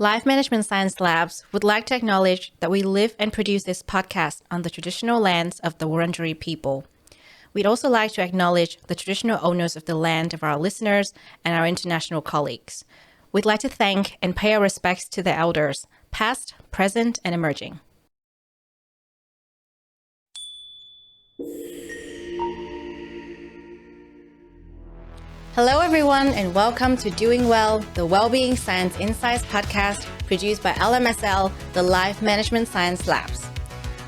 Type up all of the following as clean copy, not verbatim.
Life Management Science Labs would like to acknowledge that we live and produce this podcast on the traditional lands of the Wurundjeri people. We'd also like to acknowledge the traditional owners of the land of our listeners and our international colleagues. We'd like to thank and pay our respects to the elders, past, present, and emerging. Hello, everyone, and welcome to Doing Well, the Wellbeing Science Insights Podcast produced by LMSL, the Life Management Science Labs.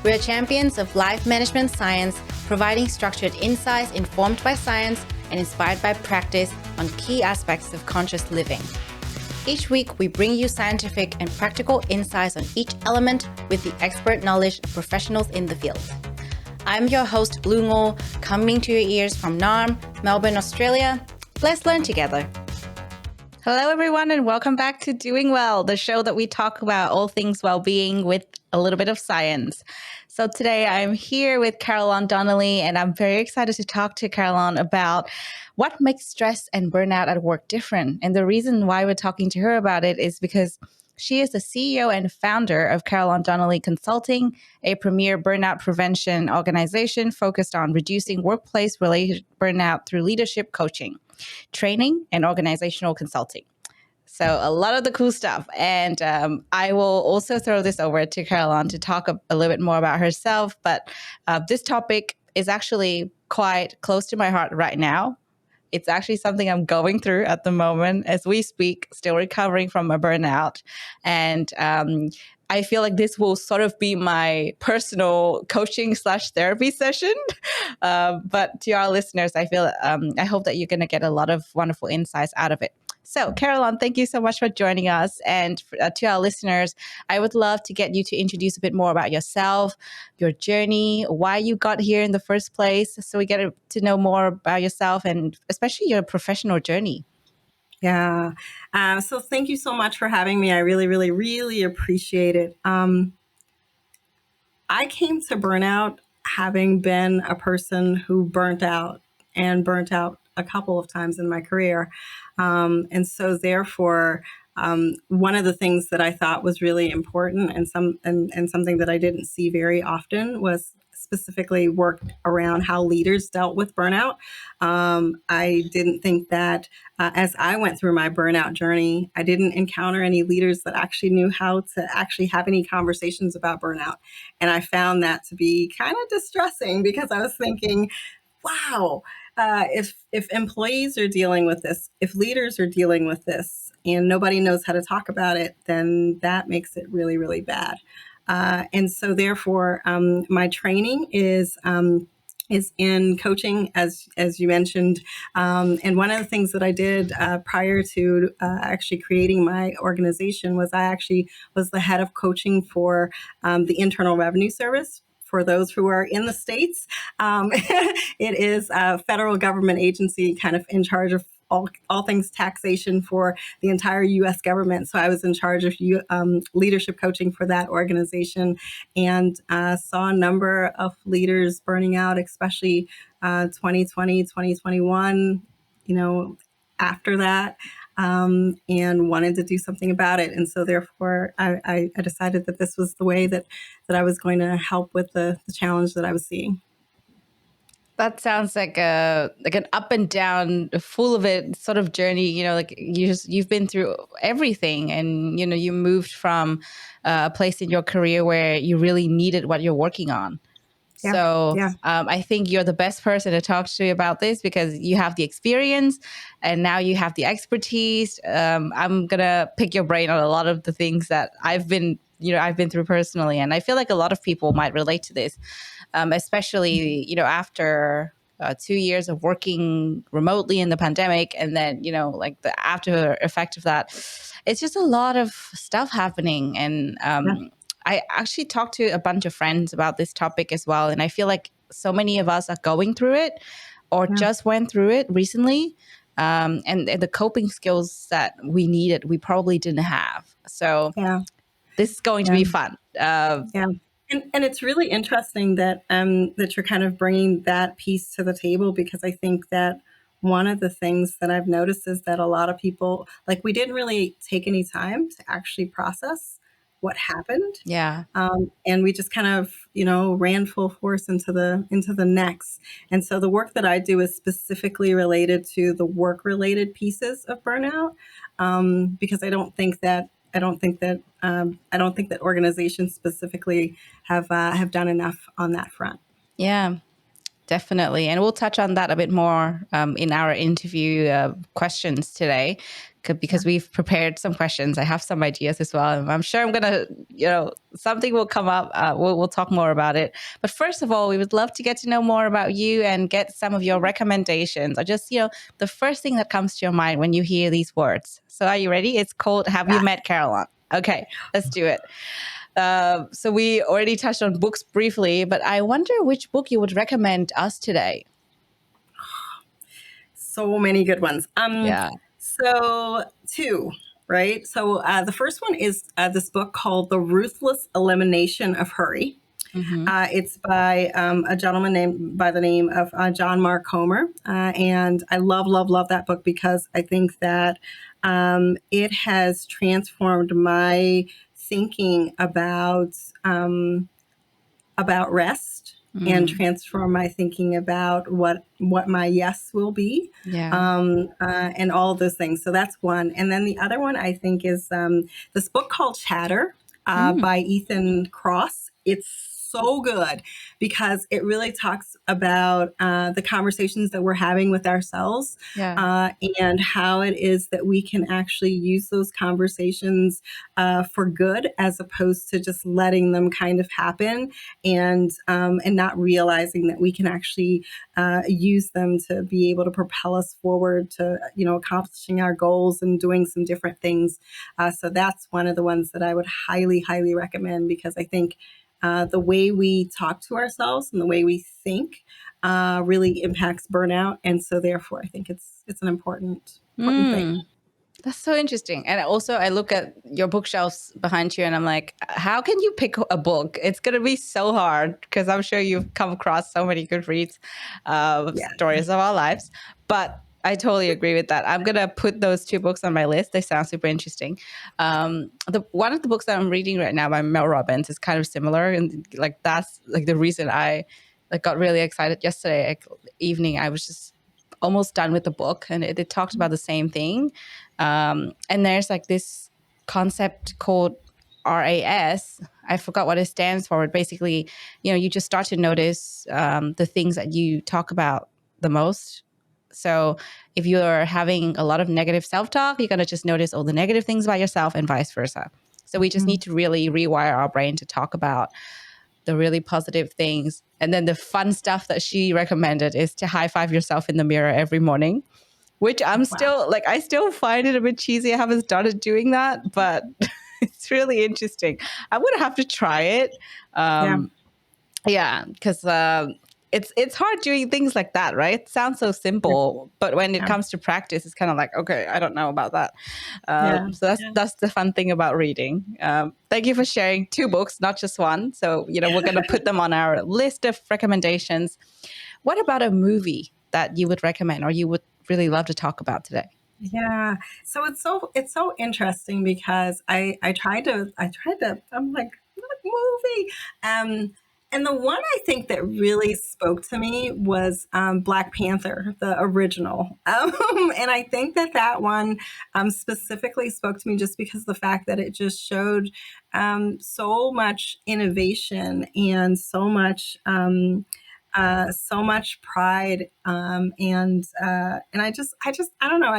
We are champions of life management science, providing structured insights informed by science and inspired by practice on key aspects of conscious living. Each week, we bring you scientific and practical insights on each element with the expert knowledge of professionals in the field. I'm your host, Blue Ngo, coming to your ears from Naarm, Melbourne, Australia. Let's learn together. Hello, everyone, and welcome back to Doing Well, the show that we talk about all things well-being with a little bit of science. So today I'm here with Carolon Donnally, and I'm very excited to talk to Carolon about what makes stress and burnout at work different. And the reason why we're talking to her about it is because she is the CEO and founder of Carolon Donnally Consulting, a premier burnout prevention organization focused on reducing workplace-related burnout through leadership coaching, training, and organizational consulting. So a lot of the cool stuff. And I will also throw this over to Carolon to talk a little bit more about herself. But this topic is actually quite close to my heart right now. It's actually something I'm going through at the moment as we speak, still recovering from a burnout. And I feel like this will sort of be my personal coaching/therapy session. But to our listeners, I hope that you're going to get a lot of wonderful insights out of it. So, Carolon, thank you so much for joining us. And to our listeners, I would love to get you to introduce a bit more about yourself, your journey, why you got here in the first place, so we get to know more about yourself and especially your professional journey. Yeah. So thank you so much for having me. I really, really, really appreciate it. I came to burnout having been a person who burnt out a couple of times in my career. And so therefore, one of the things that I thought was really important and something that I didn't see very often was specifically worked around how leaders dealt with burnout. I didn't think that as I went through my burnout journey, I didn't encounter any leaders that actually knew how to actually have any conversations about burnout. And I found that to be kind of distressing because I was thinking, wow, if employees are dealing with this, if leaders are dealing with this, and nobody knows how to talk about it, then that makes it really, really bad. And so, therefore, my training is in coaching, as you mentioned. And one of the things that I did prior to actually creating my organization was I actually was the head of coaching for the Internal Revenue Service. For those who are in the States, it is a federal government agency kind of in charge of all things taxation for the entire U.S. government. So I was in charge of leadership coaching for that organization and saw a number of leaders burning out, especially 2020, 2021, after that. And wanted to do something about it. And so therefore, I decided that this was the way that I was going to help with the challenge that I was seeing. That sounds like an up and down, full of it sort of journey. Like you've been through everything, and you moved from a place in your career where you really needed what you're working on. Yeah. So Yeah. I think you're the best person to talk to about this because you have the experience and now you have the expertise. I'm gonna pick your brain on a lot of the things that I've been through personally, and I feel like a lot of people might relate to this. Especially, after 2 years of working remotely in the pandemic, and then, like the after effect of that, it's just a lot of stuff happening. And I actually talked to a bunch of friends about this topic as well. And I feel like so many of us are going through it or just went through it recently. And the coping skills that we needed, we probably didn't have. So this is going to be fun. And it's really interesting that that you're kind of bringing that piece to the table, because I think that one of the things that I've noticed is that a lot of people, like, we didn't really take any time to actually process what happened. Yeah. And we just kind of, ran full force into the next. And so the work that I do is specifically related to the work-related pieces of burnout, because I don't think that organizations specifically have done enough on that front. Yeah. Definitely. And we'll touch on that a bit more in our interview questions today, because we've prepared some questions. I have some ideas as well. I'm sure I'm going to, something will come up. We'll talk more about it. But first of all, we would love to get to know more about you and get some of your recommendations, or just, the first thing that comes to your mind when you hear these words. So are you ready? It's called Have You Met Carolon? Okay, let's do it. So we already touched on books briefly, but I wonder which book you would recommend us today. So many good ones. Yeah. So two, right? So the first one is this book called The Ruthless Elimination of Hurry. Mm-hmm. It's by a gentleman by the name of John Mark Comer. And I love that book because I think that it has transformed my thinking about rest, and transform my thinking about what my yes will be, and all of those things. So that's one. And then the other one I think is this book called Chatter by Ethan Kross. It's so good because it really talks about the conversations that we're having with ourselves, and how it is that we can actually use those conversations for good, as opposed to just letting them kind of happen and not realizing that we can actually use them to be able to propel us forward to accomplishing our goals and doing some different things. So that's one of the ones that I would highly recommend, because I think the way we talk to ourselves and the way we think really impacts burnout. And so therefore, I think it's an important thing. That's so interesting. And also, I look at your bookshelves behind you and I'm like, how can you pick a book? It's going to be so hard, because I'm sure you've come across so many good reads, stories of our lives. But I totally agree with that. I'm going to put those two books on my list. They sound super interesting. One of the books that I'm reading right now by Mel Robbins is kind of similar. And that's the reason I got really excited yesterday evening. I was just almost done with the book, and it talked about the same thing. And there's this concept called RAS. I forgot what it stands for. But basically, you just start to notice the things that you talk about the most. So if you're having a lot of negative self-talk, you're going to just notice all the negative things about yourself, and vice versa. So we just need to really rewire our brain to talk about the really positive things. And then the fun stuff that she recommended is to high five yourself in the mirror every morning, which I'm still I still find it a bit cheesy. I haven't started doing that, but it's really interesting. I'm going to have to try it. Because it's hard doing things like that, right? It sounds so simple, but when it comes to practice, it's kind of okay, I don't know about that. So that's the fun thing about reading. Thank you for sharing two books, not just one. So, we're going to put them on our list of recommendations. What about a movie that you would recommend, or you would really love to talk about today? Yeah. So it's so interesting, because I tried to, I'm like, what movie? And the one I think that really spoke to me was Black Panther, the original. And I think that one specifically spoke to me just because of the fact that it just showed so much innovation and so much pride, and I don't know,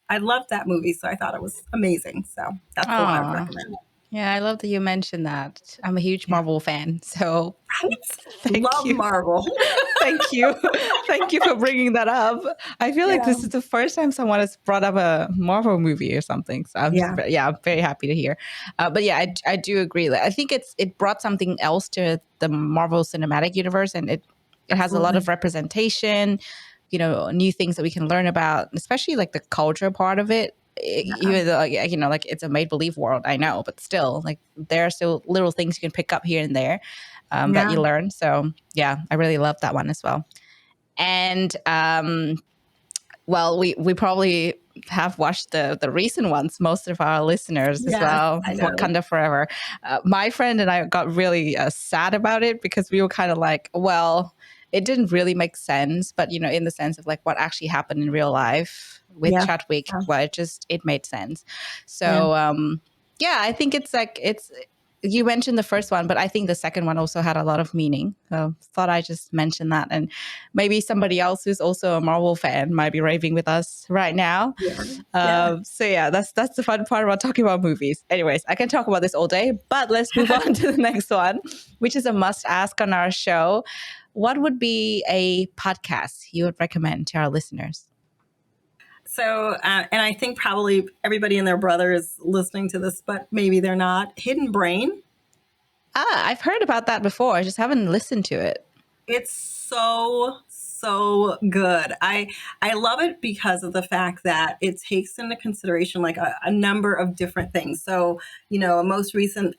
I loved that movie, so I thought it was amazing. So that's the one I would recommend. Yeah, I love that you mentioned that. I'm a huge Marvel fan, so Love Marvel. Thank you. Thank you for bringing that up. I feel like this is the first time someone has brought up a Marvel movie or something. So I'm I'm very happy to hear. But yeah, I do agree. I think it brought something else to the Marvel Cinematic Universe, and it has a lot of representation, new things that we can learn about, especially the culture part of it. Even though it's a make-believe world, I know, but still there are still little things you can pick up here and there that you learn. So yeah, I really love that one as well. And well, we probably have watched the recent ones, most of our listeners as Yes, well, I know. Wakanda Forever. My friend and I got really sad about it because we were kind of like, well, it didn't really make sense, but in the sense of like what actually happened in real life with Yeah. Chadwick, Yeah. well, it made sense. Yeah. So yeah, I think it's you mentioned the first one, but I think the second one also had a lot of meaning. Thought I just mentioned that, and maybe somebody else who's also a Marvel fan might be raving with us right now. Yeah. Yeah. So yeah, that's the fun part about talking about movies. Anyways, I can talk about this all day, but let's move on to the next one, which is a must ask on our show. What would be a podcast you would recommend to our listeners? So, and I think probably everybody and their brother is listening to this, but maybe they're not. Hidden Brain. I've heard about that before. I just haven't listened to it. It's so good. I love it because of the fact that it takes into consideration like a number of different things. So, a most recent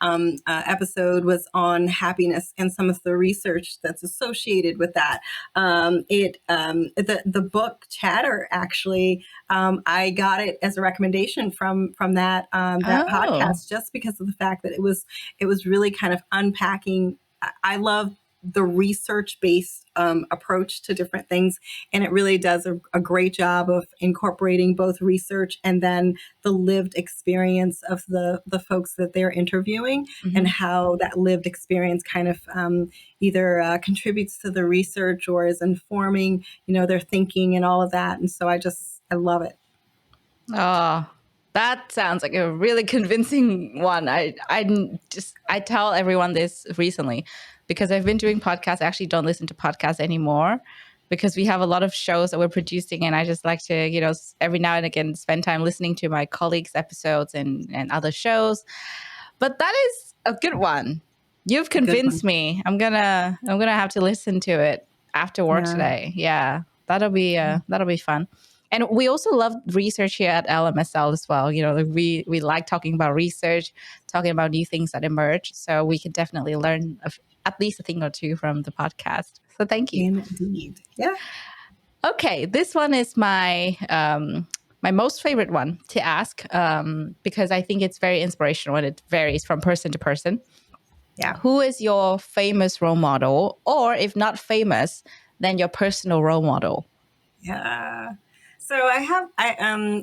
episode was on happiness and some of the research that's associated with that. The book Chatter, actually, I got it as a recommendation from that podcast, just because of the fact that it was really kind of unpacking. I love the research-based approach to different things, and it really does a great job of incorporating both research and then the lived experience of the folks that they're interviewing, and how that lived experience kind of either contributes to the research or is informing their thinking and all of that. And so I love it. Oh, that sounds like a really convincing one. I tell everyone this recently because I've been doing podcasts. I actually don't listen to podcasts anymore because we have a lot of shows that we're producing, and I just like to, every now and again spend time listening to my colleagues' episodes and other shows. But that is a good one. You've convinced me. I'm gonna have to listen to it after work today. Yeah, that'll be fun. And we also love research here at LMSL as well. We like talking about research, talking about new things that emerge. So we can definitely learn at least a thing or two from the podcast. So thank you. Indeed. Yeah. Okay, this one is my my most favorite one to ask because I think it's very inspirational and it varies from person to person. Yeah. Who is your famous role model, or if not famous, then your personal role model? Yeah. So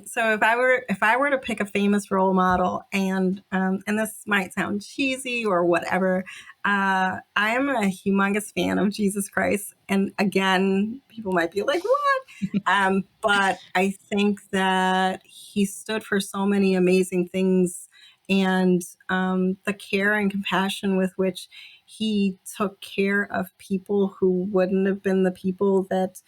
so if I were to pick a famous role model, and this might sound cheesy or whatever, I am a humongous fan of Jesus Christ. And again, people might be like, what? But I think that he stood for so many amazing things, and the care and compassion with which he took care of people who wouldn't have been the people that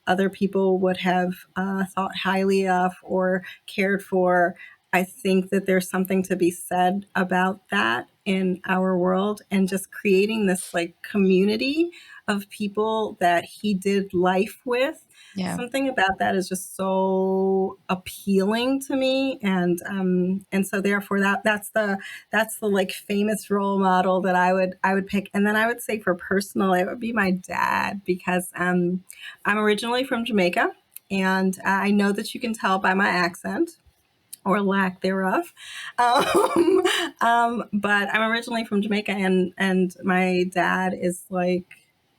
other people would have thought highly of or cared for. I think that there's something to be said about that in our world, and just creating this like community of people that he did life with. Yeah. Something about that is just so appealing to me, and so therefore that's the like famous role model that I would pick. And then I would say for personal, it would be my dad, because I'm originally from Jamaica, and I know that you can tell by my accent or lack thereof. But I'm originally from Jamaica, and my dad is like,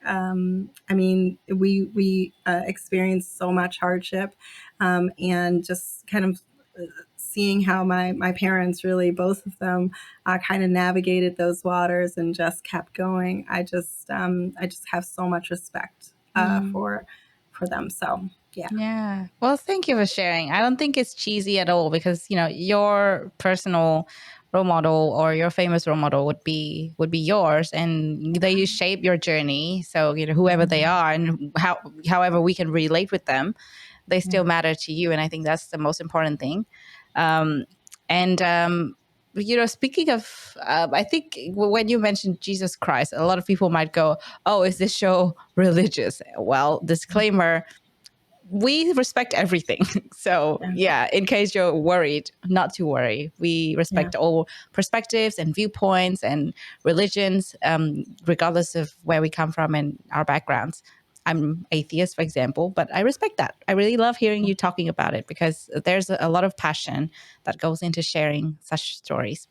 I mean, we experienced so much hardship, and just kind of seeing how my parents, really both of them, kind of navigated those waters and just kept going. I just have so much respect for them. So yeah. Yeah. Well, thank you for sharing. I don't think it's cheesy at all because, your personal role model or your famous role model would be yours, and they shape your journey. So, whoever they are and however we can relate with them, they still matter to you. And I think that's the most important thing. And speaking of, I think when you mentioned Jesus Christ, a lot of people might go, oh, is this show religious? Well, disclaimer, we respect everything. So yeah, in case you're worried, not to worry. We respect all perspectives and viewpoints and religions, regardless of where we come from and our backgrounds. I'm atheist, for example, but I respect that. I really love hearing you talking about it because there's a lot of passion that goes into sharing such stories.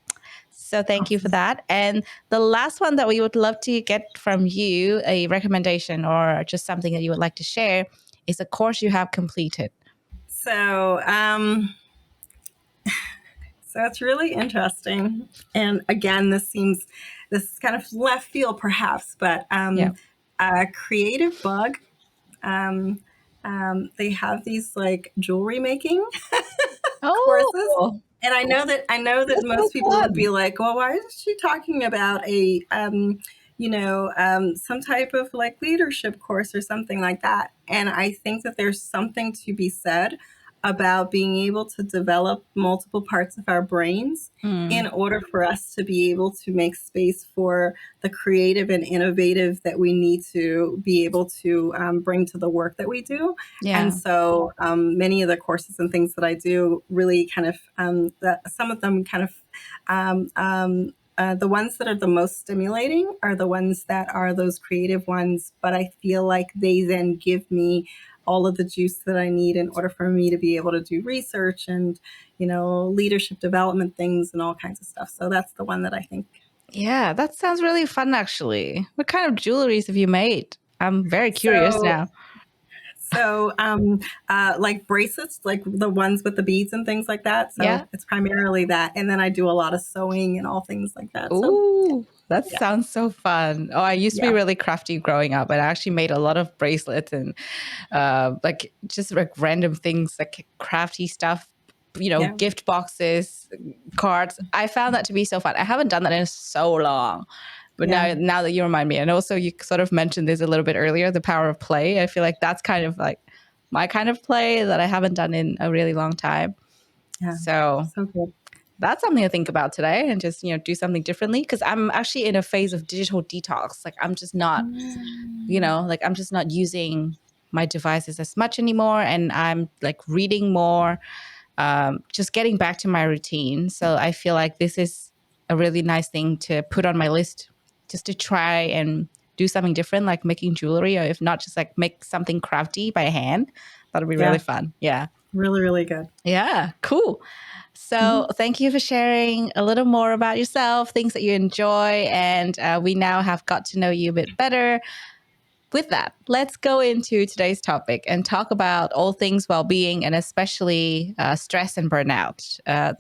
So thank you for Awesome. that. And the last one that we would love to get from you, a recommendation or just something that you would like to share, is a course you have completed. So, so it's really interesting. And again, this is kind of left field perhaps, but Yeah. a creative bug. Um, they have these like jewelry making courses. Oh, And I know that that's so most people would be fun. like, well, why is she talking about a some type of like leadership course or something like that? And I think that there's something to be said about being able to develop multiple parts of our brains in Mm, order for us to be able to make space for the creative and innovative that we need to be able to bring to the work that we do. And yeah. so many of the courses and things that I do really kind of, some of them kind of, the ones that are the most stimulating are the ones that are those creative ones. But I feel like they then give me all of the juice that I need in order for me to be able to do research and, leadership development things and all kinds of stuff. So that's the one that I think. Yeah, that sounds really fun, actually. What kind of jewelries have you made? I'm very curious So now. like bracelets, like the ones with the beads and things like that. Yeah. So it's primarily that. And then I do a lot of sewing and all things like that. So Ooh, that yeah, sounds so fun. Oh, I used to be yeah, really crafty growing up, and I actually made a lot of bracelets and like just like random things, like crafty stuff, yeah, gift boxes, cards. I found that to be so fun. I haven't done that in so long. But yeah, now that you remind me, and also you sort of mentioned this a little bit earlier, the power of play. I feel like that's kind of like my kind of play that I haven't done in a really long time. yeah. So So good. that's something to think about today and just, do something differently. Cause I'm actually in a phase of digital detox. Like I'm just not, like I'm just not using my devices as much anymore. And I'm like reading more, just getting back to my routine. So I feel like this is a really nice thing to put on my list just to try and do something different, like making jewelry, or if not, just like make something crafty by hand. That'll be really Yeah, fun. Yeah. really, really good. Yeah. Cool. So, Mhm. thank you for sharing a little more about yourself, things that you enjoy, and we now have got to know you a bit better. With that, let's go into today's topic and talk about all things well-being and especially stress and burnout. Yeah,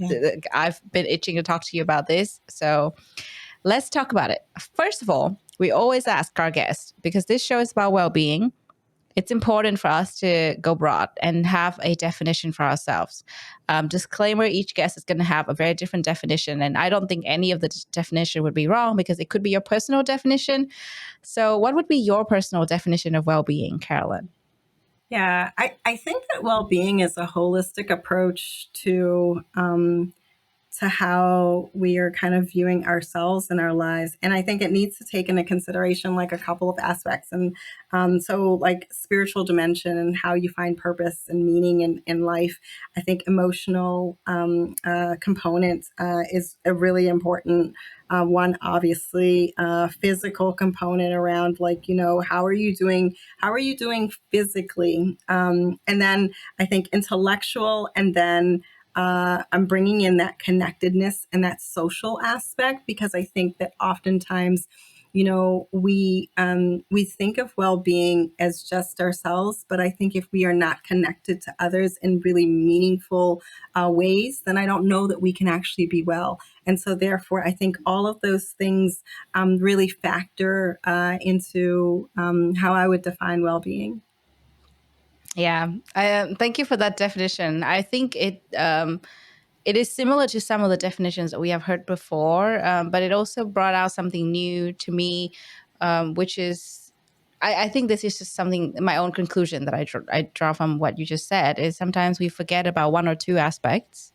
I've been itching to talk to you about this, so let's talk about it. First of all, we always ask our guests, because this show is about well-being, it's important for us to go broad and have a definition for ourselves. Disclaimer, each guest is going to have a very different definition. And I don't think any of the definition would be wrong because it could be your personal definition. So what would be your personal definition of well-being, Carolyn? yeah. I think that well-being is a holistic approach to how we are kind of viewing ourselves and our lives. And I think it needs to take into consideration like a couple of aspects. And so, like spiritual dimension and how you find purpose and meaning in life. I think emotional component is a really important one. Obviously, physical component around like how are you doing? How are you doing physically? And then I think intellectual, and then I'm bringing in that connectedness and that social aspect, because I think that oftentimes, we think of well-being as just ourselves, but I think if we are not connected to others in really meaningful ways, then I don't know that we can actually be well. And so, therefore, I think all of those things really factor into how I would define well-being. Yeah, thank you for that definition. I think it is similar to some of the definitions that we have heard before, but it also brought out something new to me, which is, I think this is just something, my own conclusion that I draw from what you just said, is sometimes we forget about one or two aspects.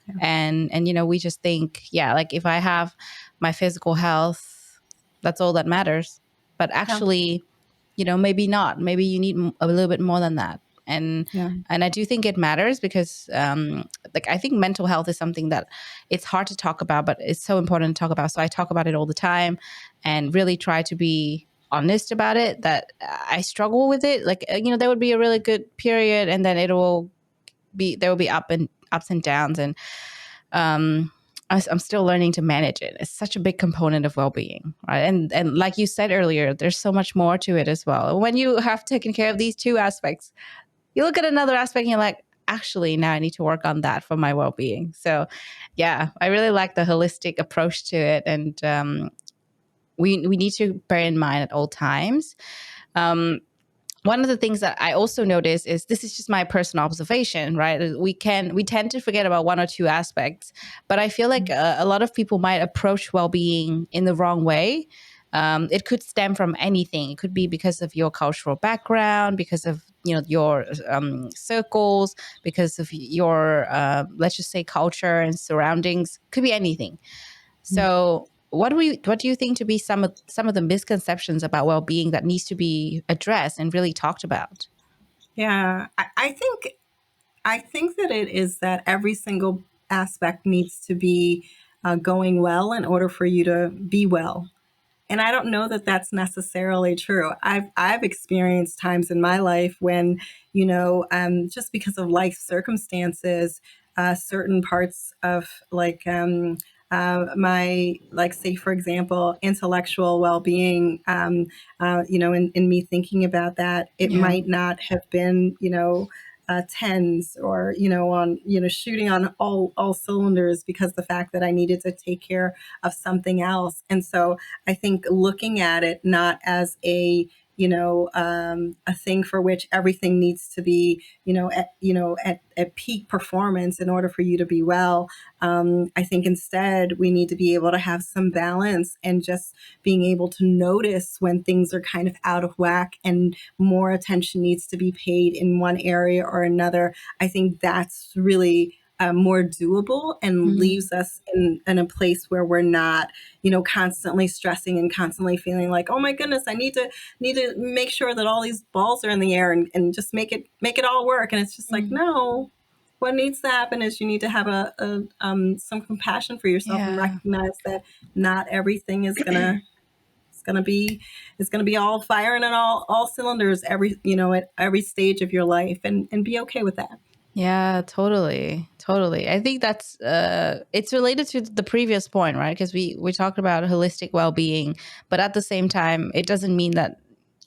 Yeah. And we just think, yeah, like if I have my physical health, that's all that matters. But Yeah. actually, maybe not. Maybe you need a little bit more than that. And Yeah. and I do think it matters because like I think mental health is something that it's hard to talk about, but it's so important to talk about. So I talk about it all the time and really try to be honest about it, that I struggle with it. Like, there would be a really good period, and then there will be ups and downs, and um, I'm still learning to manage it. It's such a big component of well-being, right? And like you said earlier, there's so much more to it as well. When you have taken care of these two aspects, you look at another aspect and you're like, actually, now I need to work on that for my well-being. So, yeah, I really like the holistic approach to it, and we need to bear in mind at all times. Um, One of the things that I also notice is, this is just my personal observation, right? We tend to forget about one or two aspects, but I feel like a lot of people might approach well-being in the wrong way. It could stem from anything. It could be because of your cultural background, because of your circles, because of your let's just say culture and surroundings. Could be anything. So, what do you think to be some of the misconceptions about well-being that needs to be addressed and really talked about? Yeah, I think that it is that every single aspect needs to be going well in order for you to be well. And I don't know that that's necessarily true. I've experienced times in my life when, just because of life circumstances, certain parts of my, like, say, for example, intellectual well-being, in me thinking about that, it Yeah. might not have been, tens, or on shooting on all cylinders, because the fact that I needed to take care of something else. And so I think looking at it not as a thing for which everything needs to be at peak performance in order for you to be well. I think instead we need to be able to have some balance, and just being able to notice when things are kind of out of whack and more attention needs to be paid in one area or another. I think that's really more doable, and Mhm. leaves us in a place where we're not, constantly stressing and constantly feeling like, oh my goodness, I need to make sure that all these balls are in the air, and just make it all work. And it's just like, Mhm. no. What needs to happen is you need to have some compassion for yourself, and Yeah. recognize that not everything is gonna be all firing and all cylinders at every stage of your life, and be okay with that. Yeah, totally. Totally. I think that's it's related to the previous point, right? Because we talked about holistic well-being, but at the same time, it doesn't mean that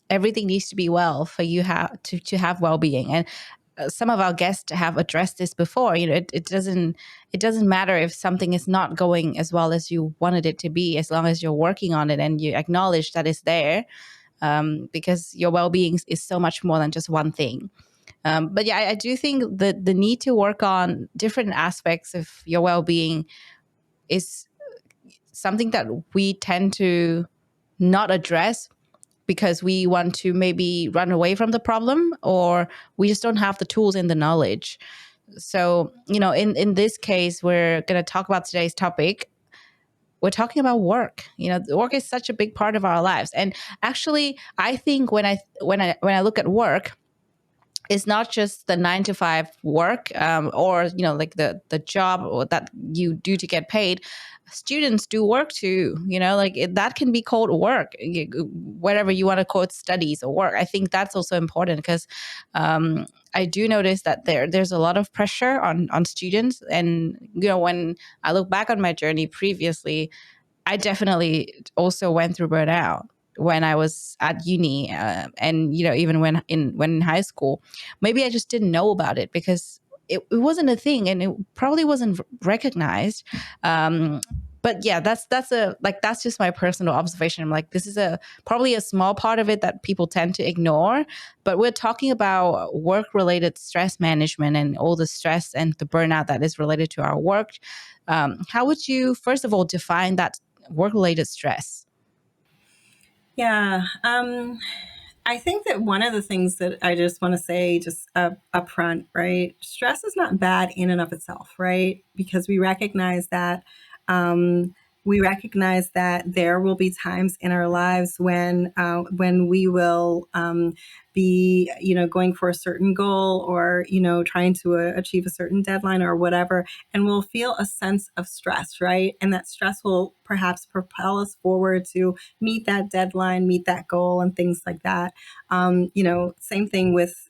everything needs to be well for you to have well-being. And some of our guests have addressed this before. It doesn't matter if something is not going as well as you wanted it to be, as long as you're working on it and you acknowledge that it's there. Because your well-being is so much more than just one thing. But yeah, I do think that the need to work on different aspects of your well-being is something that we tend to not address because we want to maybe run away from the problem, or we just don't have the tools and the knowledge. So, in this case, we're going to talk about today's topic. We're talking about work. Work is such a big part of our lives. And actually, I think when I look at work, it's not just the 9 to 5 work, or like the job that you do to get paid. Students do work too, like that can be called work, whatever you want to call it, studies or work. I think that's also important because I do notice that there's a lot of pressure on students. And when I look back on my journey previously, I definitely also went through burnout when I was at uni, and even when in high school. Maybe I just didn't know about it because it wasn't a thing, and it probably wasn't recognized. But yeah, that's just my personal observation. I'm like, this is probably a small part of it that people tend to ignore. But we're talking about work related stress management and all the stress and the burnout that is related to our work. How would you first of all define that work related stress? Yeah. I think that one of the things that I just want to say, just up front, right? Stress is not bad in and of itself, right? Because we recognize that, um, we recognize that there will be times in our lives when we will be, going for a certain goal, or, trying to achieve a certain deadline or whatever, and we'll feel a sense of stress, right? And that stress will perhaps propel us forward to meet that deadline, meet that goal, and things like that. Same thing with,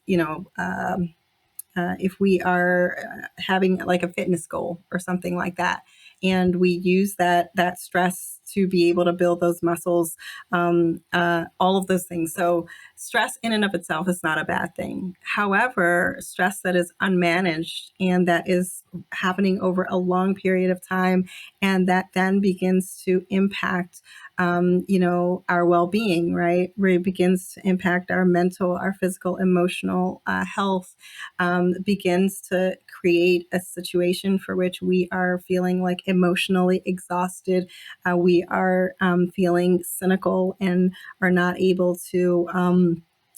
if we are having like a fitness goal or something like that, and we use that stress to be able to build those muscles, all of those things. So stress in and of itself is not a bad thing. However, stress that is unmanaged and that is happening over a long period of time, and that then begins to impact our well-being, right? Where it begins to impact our mental, our physical, emotional health, begins to create a situation for which we are feeling like emotionally exhausted. We are feeling cynical and are not able to.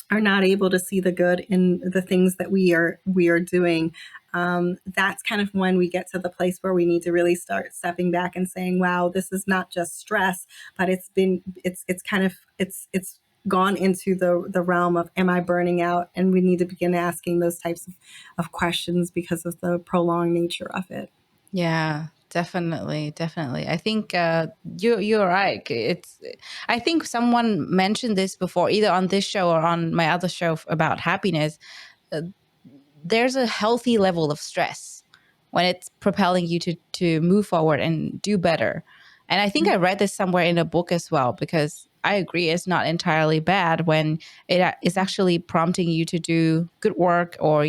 Are not able to see the good in the things that we are doing. That's kind of when we get to the place where we need to really start stepping back and saying, "Wow, this is not just stress, but it's gone into the realm of, am I burning out?" And we need to begin asking those types of questions because of the prolonged nature of it. Yeah, definitely, definitely. I think you're right. I think someone mentioned this before, either on this show or on my other show about happiness. Uh, there's a healthy level of stress when it's propelling you to move forward and do better. And I think I read this somewhere in a book as well, because I agree it's not entirely bad when it is actually prompting you to do good work, or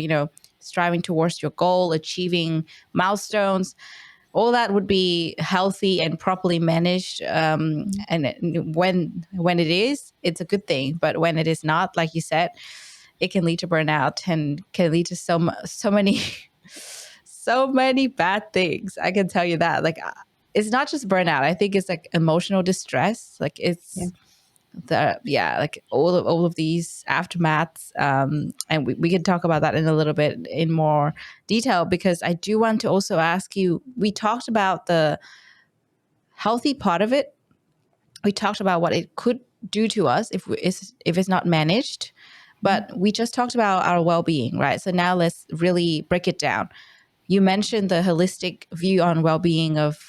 striving towards your goal, achieving milestones. All that would be healthy and properly managed. When it is, it's a good thing. But when it is not, like you said, it can lead to burnout and can lead to so many so many bad things. I can tell you that. Like, it's not just burnout. I think it's like emotional distress. Like, Yeah. it's like all of these aftermaths. And we can talk about that in a little bit in more detail, because I do want to also ask you, we talked about the healthy part of it. We talked about what it could do to us if it's not managed, but we just talked about our well-being, right? So now let's really break it down. You mentioned the holistic view on well-being of,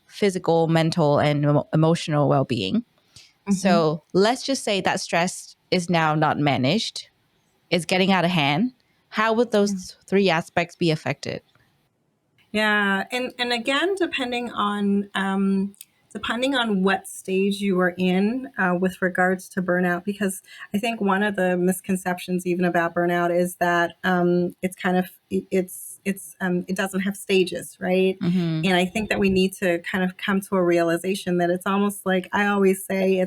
physical, mental, and emotional well-being. Mm-hmm. So let's just say that stress is now not managed, it's getting out of hand. How would those three aspects be affected? Yeah, and again, depending on what stage you are in with regards to burnout, because I think one of the misconceptions even about burnout is that it's kind of it doesn't have stages, right? Mm-hmm. And I think that we need to kind of come to a realization that it's almost like, I always say,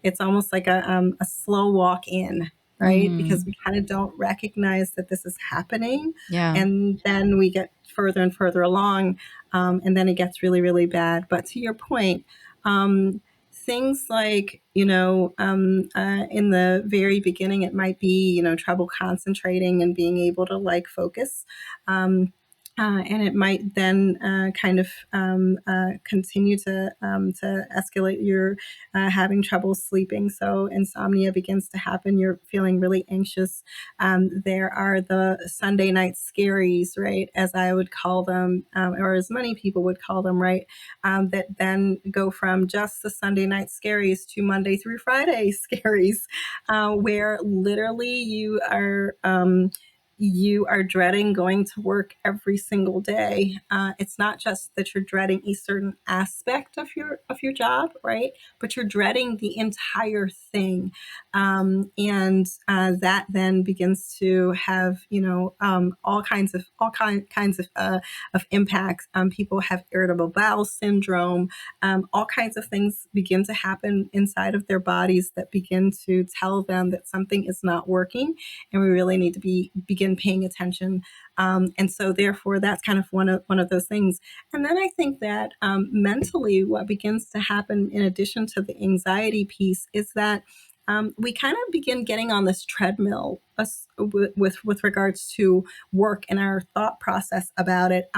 it's almost like a slow walk in. Right, because Mm-hmm. we kind of don't recognize that this is happening, Yeah. and then we get further and further along, and then it gets really, really bad. But to your point, things like, in the very beginning, it might be, trouble concentrating and being able to like focus. And it might then kind of continue to escalate. You're having trouble sleeping, so insomnia begins to happen. You're feeling really anxious. There are the Sunday night scaries, right, as I would call them, or as many people would call them, right, that then go from just the Sunday night scaries to Monday through Friday scaries, where literally you are dreading going to work every single day. It's not just that you're dreading a certain aspect of your job, right? But you're dreading the entire thing, and that then begins to have all kinds of impacts. People have irritable bowel syndrome. All kinds of things begin to happen inside of their bodies that begin to tell them that something is not working, and we really need to begin paying attention. And so, therefore, that's kind of one of those things. And then I think that mentally, what begins to happen in addition to the anxiety piece is that we kind of begin getting on this treadmill with regards to work and our thought process about it.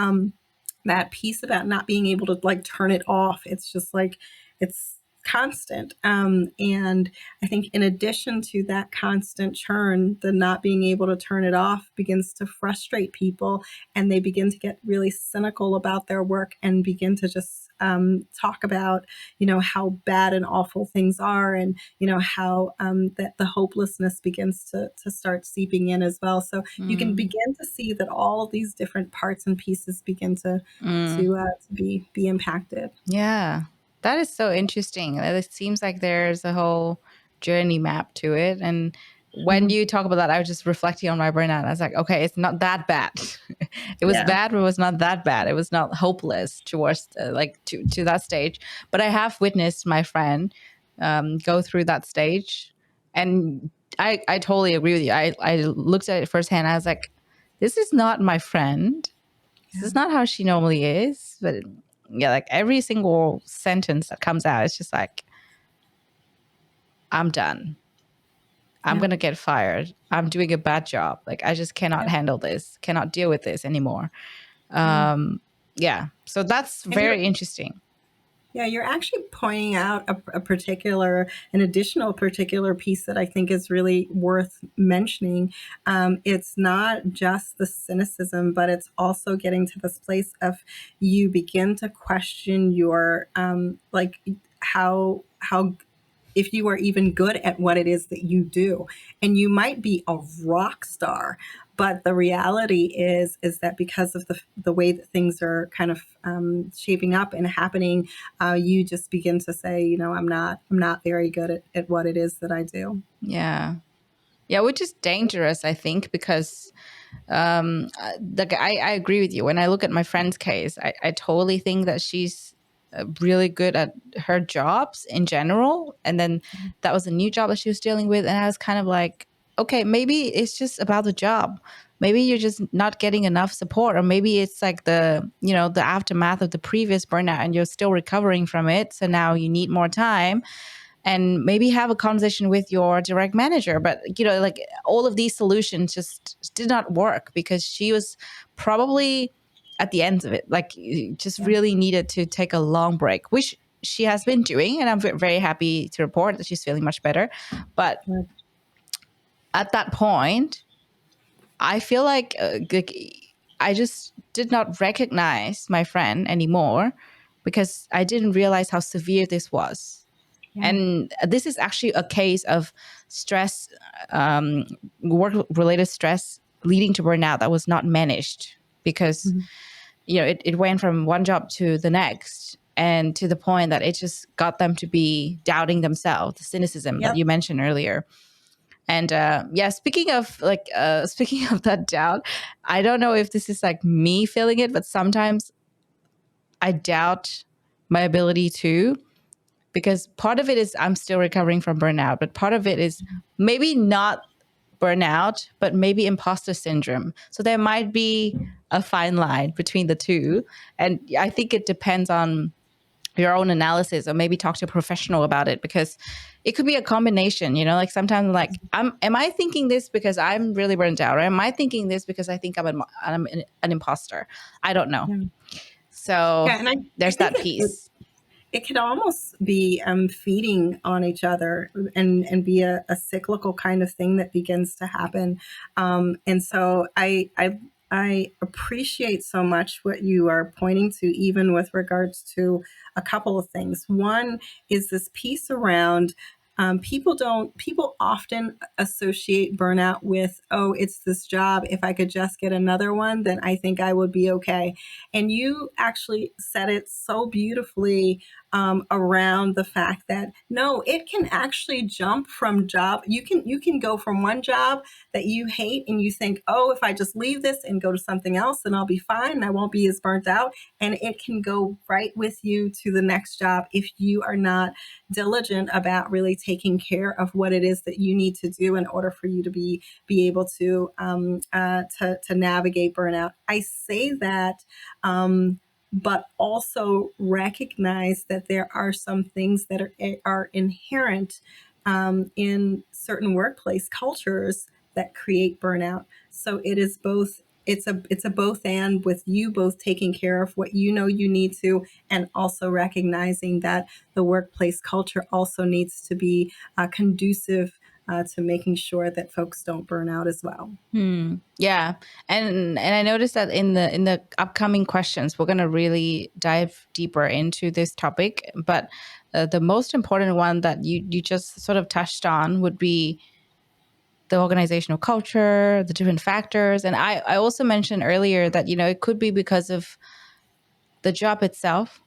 that piece about not being able to like turn it off. It's just like it's constant. And I think in addition to that constant churn, the not being able to turn it off begins to frustrate people, and they begin to get really cynical about their work and begin to just talk about, how bad and awful things are, and how that the hopelessness begins to start seeping in as well. So you can Mm. begin to see that all of these different parts and pieces begin to Mm. be impacted. Yeah, that is so interesting. It seems like there's a whole journey map to it. And when Mhm. you talk about that, I was just reflecting on my burnout. I was like, okay, it's not that bad. It was Yeah. bad, but it was not that bad. It was not hopeless towards to that stage. But I have witnessed my friend go through that stage, and I totally agree with you. I looked at it firsthand. I was like, this is not my friend. This Yeah. is not how she normally is. But yeah, like every single sentence that comes out, it's just like, I'm done. I'm Yeah. going to get fired. I'm doing a bad job. Like, I just cannot Yeah. handle this, cannot deal with this anymore. Yeah. Yeah. So that's And very interesting. you're actually pointing out an additional particular piece that I think is really worth mentioning. It's not just the cynicism, but it's also getting to this place of you begin to question your like how if you are even good at what it is that you do. And you might be a rock star, but the reality is that because of the way that things are kind of shaping up and happening, you just begin to say, I'm not very good at what it is that I do. Yeah. Yeah, which is dangerous, I think, because I agree with you. When I look at my friend's case, I totally think that she's really good at her jobs in general. And then that was a new job that she was dealing with. And I was kind of like, okay, maybe it's just about the job. Maybe you're just not getting enough support, or maybe it's like the aftermath of the previous burnout and you're still recovering from it. So now you need more time, and maybe have a conversation with your direct manager. But like all of these solutions just did not work because she was probably at the end of it, like just Yeah. really needed to take a long break, which she has been doing, and I'm very happy to report that she's feeling much better. But Good. at that point, I feel like I just did not recognize my friend anymore because I didn't realize how severe this was. Yeah. And this is actually a case of stress, work-related stress leading to burnout that was not managed because, Mhm. it went from one job to the next, and to the point that it just got them to be doubting themselves, the cynicism that Yep. you mentioned earlier. And yeah, speaking of that doubt, I don't know if this is like me feeling it, but sometimes I doubt my ability to, because part of it is I'm still recovering from burnout, but part of it is maybe not burnout, but maybe imposter syndrome. So there might be a fine line between the two. And I think it depends on your own analysis, or maybe talk to a professional about it, because it could be a combination, like sometimes I'm like, am I thinking this because I'm really burnt out? Or am I thinking this because I think I'm an imposter? I don't know. Yeah. So Yeah. And I there's think that it piece. it could almost be feeding on each other, and be a cyclical kind of thing that begins to happen. And so I appreciate so much what you are pointing to, even with regards to a couple of things. One is this piece around people often associate burnout with, oh, it's this job. If I could just get another one, then I think I would be okay. And you actually said it so beautifully around the fact that no, it can actually jump from job. You can go from one job that you hate and you think, oh, if I just leave this and go to something else, then I'll be fine and I won't be as burnt out. And it can go right with you to the next job if you are not diligent about really taking care of what it is that you need to do in order for you to be able to navigate burnout. I say that. But also recognize that there are some things that are inherent in certain workplace cultures that create burnout. So it is both it's a both and, with you both taking care of what you know you need to, and also recognizing that the workplace culture also needs to be conducive to making sure that folks don't burn out as well. Yeah, and I noticed that in the upcoming questions, we're going to really dive deeper into this topic. But the most important one that you just sort of touched on would be the organizational culture, the different factors. And I also mentioned earlier that, it could be because of the job itself.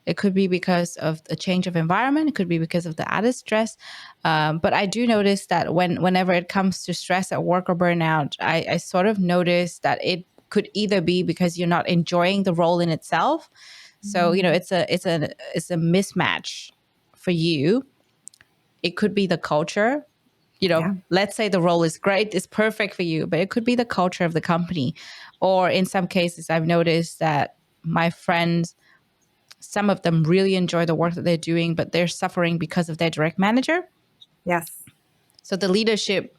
It could be because of a change of environment. It could be because of the added stress. But I do notice that whenever it comes to stress at work or burnout, I sort of notice that it could either be because you're not enjoying the role in itself. So, it's a mismatch for you. It could be the culture. Yeah. Let's say the role is great, it's perfect for you, but it could be the culture of the company. Or in some cases, I've noticed that my friends, some of them really enjoy the work that they're doing, but they're suffering because of their direct manager. Yes. So the leadership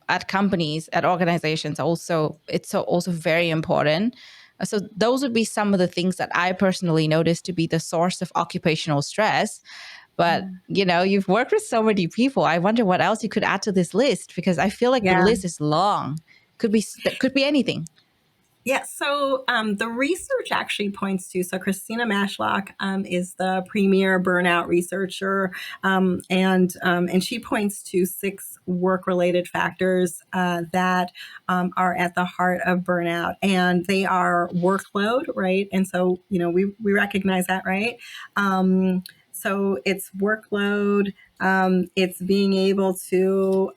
at companies, at organizations, it's also very important. So those would be some of the things that I personally notice to be the source of occupational stress. But you've worked with so many people. I wonder what else you could add to this list, because I feel like the Yeah. list is long. Could be anything. Yeah, so the research actually points to, so Christina Mashlock is the premier burnout researcher, and she points to 6 work-related factors that are at the heart of burnout, and they are workload, right? And so, we recognize that, right? So it's workload. It's being able to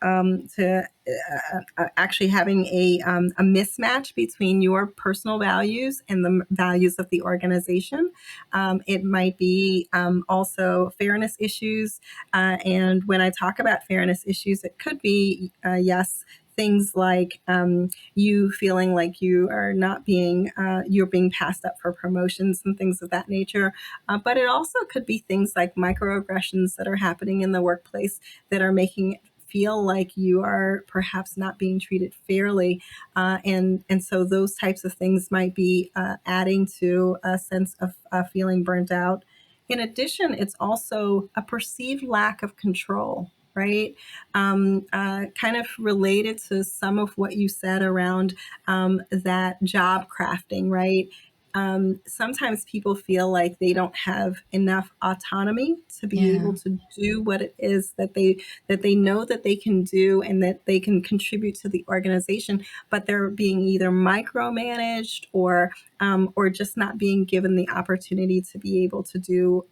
actually having a mismatch between your personal values and the values of the organization. It might be also fairness issues. And when I talk about fairness issues, it could be, yes, things like you feeling like you are not being, you're being passed up for promotions and things of that nature. But it also could be things like microaggressions that are happening in the workplace that are making it feel like you are perhaps not being treated fairly. And so those types of things might be adding to a sense of feeling burnt out. In addition, it's also a perceived lack of control, right? Kind of related to some of what you said around that job crafting, right? Sometimes people feel like they don't have enough autonomy to be Yeah. able to do what it is that they know that they can do and that they can contribute to the organization, but they're being either micromanaged or just not being given the opportunity to be able to do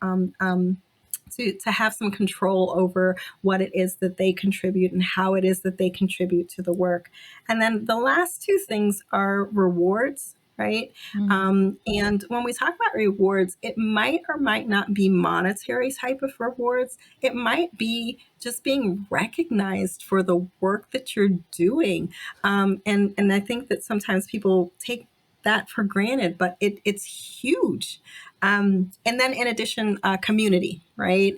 to have some control over what it is that they contribute and how it is that they contribute to the work. And then the last 2 things are rewards, right? And when we talk about rewards, it might or might not be monetary type of rewards. It might be just being recognized for the work that you're doing. And I think that sometimes people take that for granted, but it's huge. And then in addition, community, right?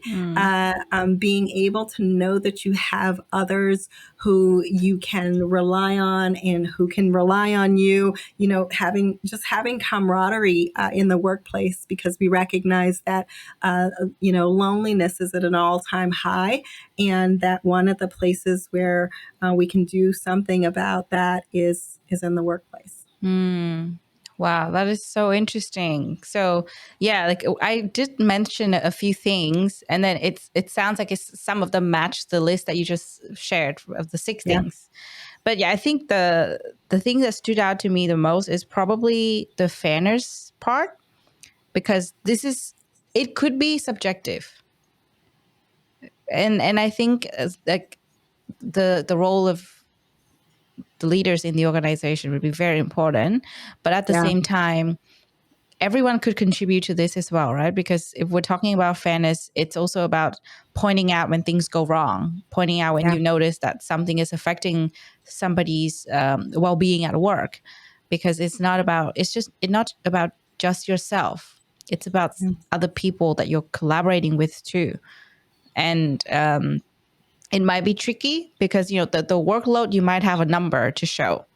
Being able to know that you have others who you can rely on and who can rely on you, having camaraderie in the workplace, because we recognize that, loneliness is at an all-time high, and that one of the places where we can do something about that is in the workplace. Wow, that is so interesting. So, yeah, like I did mention a few things, and then it sounds like some of them match the list that you just shared of the 6 Yeah. things. But yeah, I think the thing that stood out to me the most is probably the fairness part, because it could be subjective. And I think like the role of the leaders in the organization would be very important, but at the Yeah. same time, everyone could contribute to this as well, right? Because if we're talking about fairness, it's also about pointing out when things go wrong, pointing out when Yeah. you notice that something is affecting somebody's well-being at work, because it's not about just yourself. It's about Yeah. other people that you're collaborating with too. And it might be tricky because, the workload, you might have a number to show.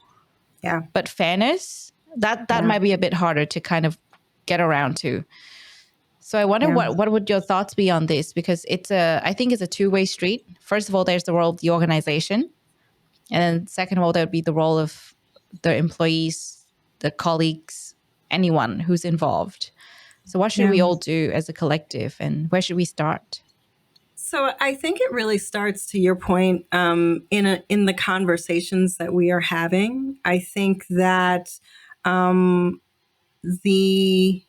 Yeah. But fairness, that Yeah. might be a bit harder to kind of get around to. So I wonder Yeah. what would your thoughts be on this? Because I think it's a two-way street. First of all, there's the role of the organization. And then second of all, there would be the role of the employees, the colleagues, anyone who's involved. So what should Yeah. we all do as a collective, and where should we start? So I think it really starts, to your point, in the conversations that we are having. I think that um, the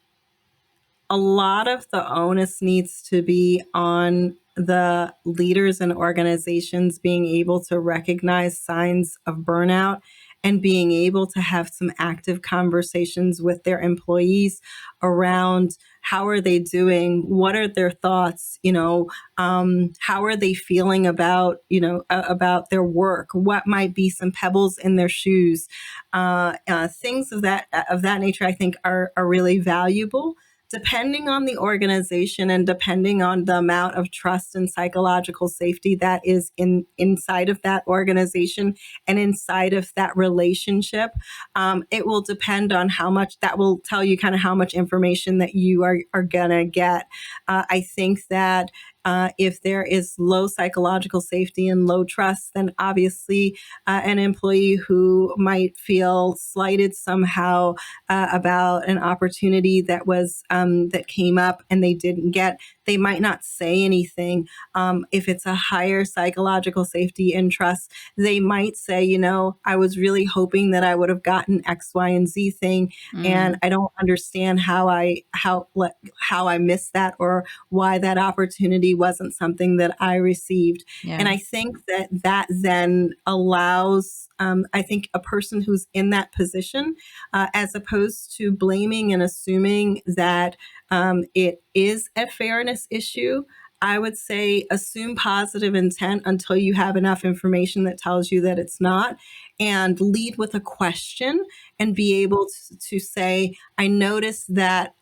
a lot of the onus needs to be on the leaders and organizations being able to recognize signs of burnout and being able to have some active conversations with their employees around how are they doing, what are their thoughts, how are they feeling about about their work, what might be some pebbles in their shoes, things of that nature. I think are really valuable, depending on the organization and depending on the amount of trust and psychological safety that is inside of that organization and inside of that relationship. It will depend on how much that will tell you kind of how much information that you are gonna get. I think that if there is low psychological safety and low trust, then obviously an employee who might feel slighted somehow about an opportunity that came up and they didn't get, they might not say anything. If it's a higher psychological safety and trust, they might say, I was really hoping that I would have gotten X, Y, and Z thing, and I don't understand how I missed that, or why that opportunity wasn't something that I received. Yeah. And I think that then allows, I think, a person who's in that position, as opposed to blaming and assuming that it is a fairness issue, I would say assume positive intent until you have enough information that tells you that it's not, and lead with a question and be able to say, I noticed that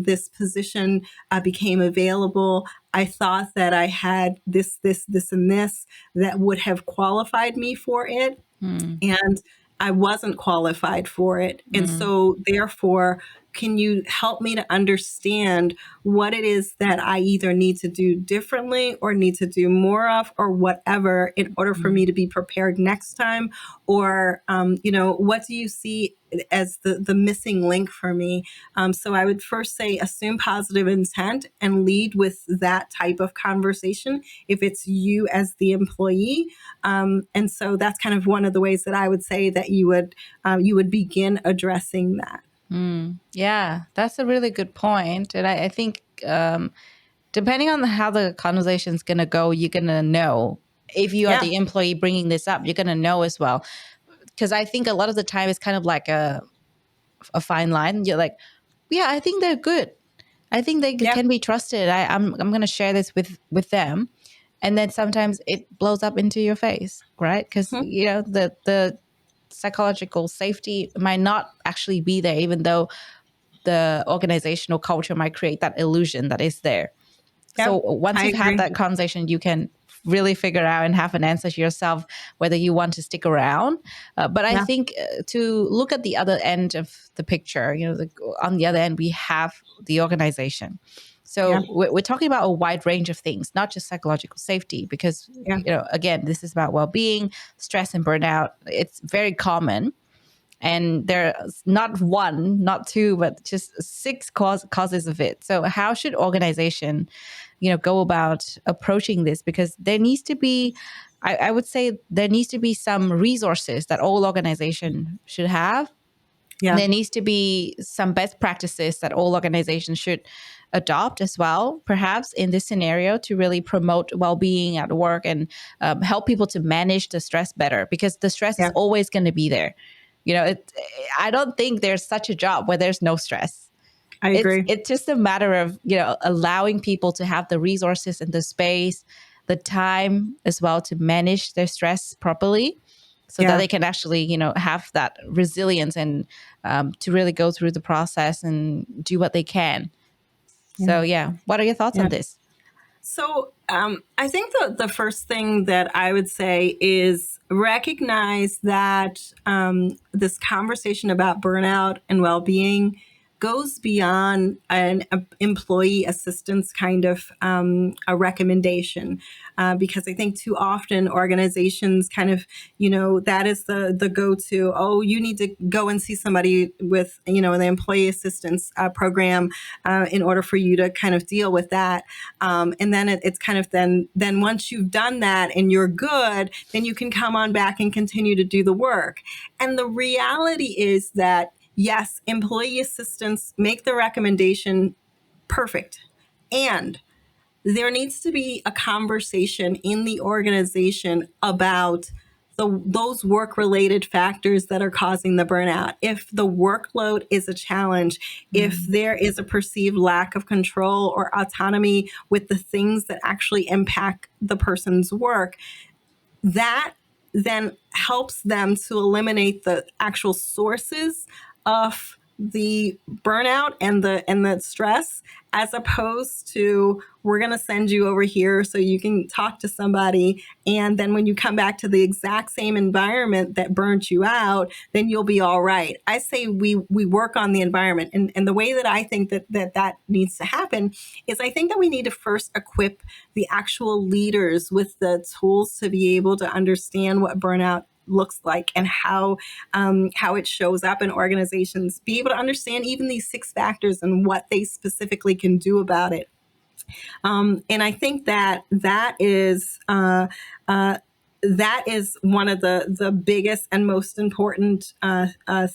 this position became available. I thought that I had this, and this that would have qualified me for it. And I wasn't qualified for it. And so therefore, can you help me to understand what it is that I either need to do differently or need to do more of, or whatever, in order for me to be prepared next time? Or, what do you see as the missing link for me? So I would first say assume positive intent and lead with that type of conversation if it's you as the employee. And so that's kind of one of the ways that I would say that you would begin addressing that. Yeah, that's a really good point. And I think depending on how the conversation is going to go, you're going to know. If you are the employee bringing this up, you're going to know as well. Because I think a lot of the time it's kind of like a fine line. You're like, yeah, I think they're good. I think they can be trusted. I'm going to share this with them. And then sometimes it blows up into your face, right? Because, the psychological safety might not actually be there, even though the organizational culture might create that illusion that is there. So once you've had that conversation, you can really figure out and have an answer to yourself whether you want to stick around. But I think to look at the other end of the picture, on the other end, we have the organization. So we're talking about a wide range of things, not just psychological safety, because, again, this is about well-being, stress and burnout. It's very common. And there's not one, not two, but just 6 causes of it. So how should organization, go about approaching this? Because there needs to be, I would say there needs to be some resources that all organizations should have. Yeah. There needs to be some best practices that all organizations should adopt as well, perhaps in this scenario, to really promote well-being at work and help people to manage the stress better, because the stress is always going to be there. I don't think there's such a job where there's no stress. I agree. It's just a matter of, allowing people to have the resources and the space, the time as well to manage their stress properly, so that they can actually, have that resilience and to really go through the process and do what they can. So, what are your thoughts on this? So I think the first thing that I would say is recognize that this conversation about burnout and well-being goes beyond an employee assistance kind of a recommendation, because I think too often organizations kind of, that is the go-to. Oh, you need to go and see somebody with, the employee assistance program in order for you to kind of deal with that. And then it's kind of then once you've done that and you're good, then you can come on back and continue to do the work. And the reality is that yes, employee assistants make the recommendation perfect. And there needs to be a conversation in the organization about those work-related factors that are causing the burnout. If the workload is a challenge, if there is a perceived lack of control or autonomy with the things that actually impact the person's work, that then helps them to eliminate the actual sources of the burnout and the stress, as opposed to we're going to send you over here so you can talk to somebody, and then when you come back to the exact same environment that burnt you out, then you'll be all right. I say we work on the environment, and the way that I think that needs to happen is I think that we need to first equip the actual leaders with the tools to be able to understand what burnout looks like and how it shows up in organizations, be able to understand even these 6 factors and what they specifically can do about it. And I think that is one of the biggest and most important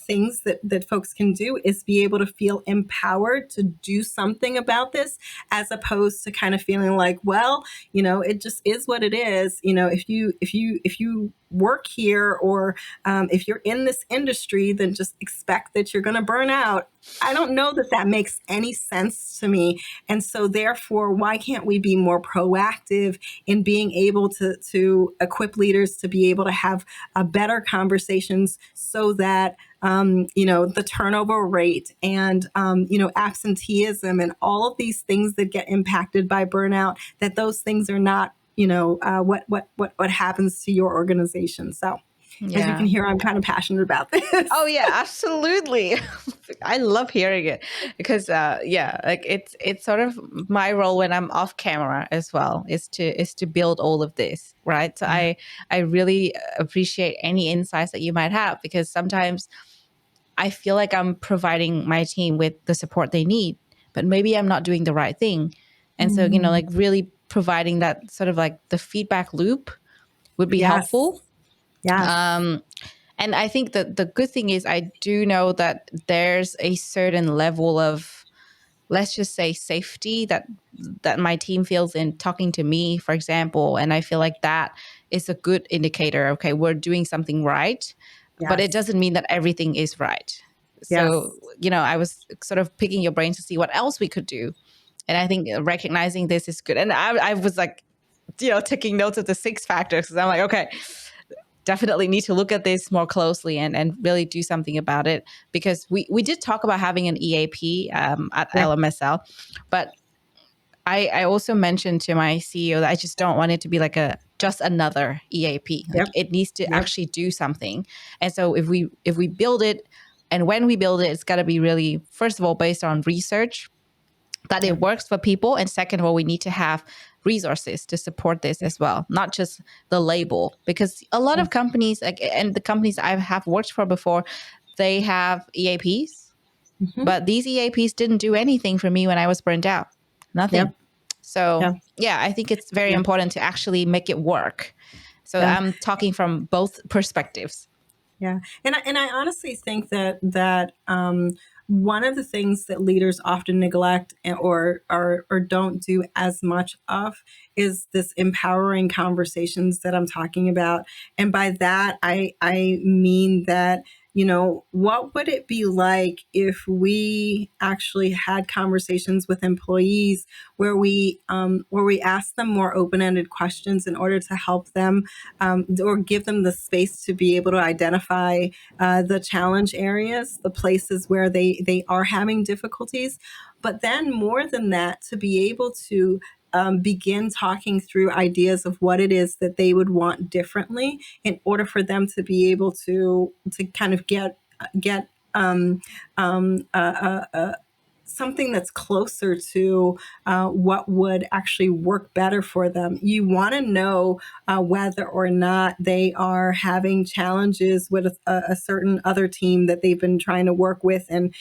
things that folks can do, is be able to feel empowered to do something about this, as opposed to kind of feeling like, well, it just is what it is. If you work here, or if you're in this industry, then just expect that you're going to burn out. I don't know that makes any sense to me. And so therefore, why can't we be more proactive in being able to equip leaders to be able to have better conversations, so that the turnover rate and absenteeism and all of these things that get impacted by burnout, that those things are not what happens to your organization. So as you can hear, I'm kind of passionate about this. Oh yeah, absolutely. I love hearing it, because like it's sort of my role when I'm off camera as well, is to build all of this, right? So I really appreciate any insights that you might have, because sometimes I feel like I'm providing my team with the support they need, but maybe I'm not doing the right thing. And so, like really providing that sort of like the feedback loop would be helpful. Yeah. And I think that the good thing is, I do know that there's a certain level of, let's just say, safety that my team feels in talking to me, for example. And I feel like that is a good indicator. Okay, we're doing something right, but it doesn't mean that everything is right. So, I was sort of picking your brain to see what else we could do. And I think recognizing this is good. And I was like, taking notes of the 6 factors, because I'm like, okay, definitely need to look at this more closely and really do something about it, because we did talk about having an EAP at LMSL, but I also mentioned to my CEO that I just don't want it to be like just another EAP. Like it needs to actually do something. And so if we build it, and when we build it, it's got to be really, first of all, based on research, that it works for people. And second of all, we need to have resources to support this as well, not just the label, because a lot of companies, and the companies I have worked for before, they have EAPs, but these EAPs didn't do anything for me when I was burnt out. Nothing. So I think it's very important to actually make it work. So I'm talking from both perspectives. Yeah. And I honestly think that one of the things that leaders often neglect or don't do as much of is this empowering conversations that I'm talking about. And by that, I mean that, what would it be like if we actually had conversations with employees where we ask them more open-ended questions in order to help them or give them the space to be able to identify the challenge areas, the places where they are having difficulties. But then more than that, to be able to begin talking through ideas of what it is that they would want differently in order for them to be able to kind of get something that's closer to what would actually work better for them. You want to know whether or not they are having challenges with a certain other team that they've been trying to work with, and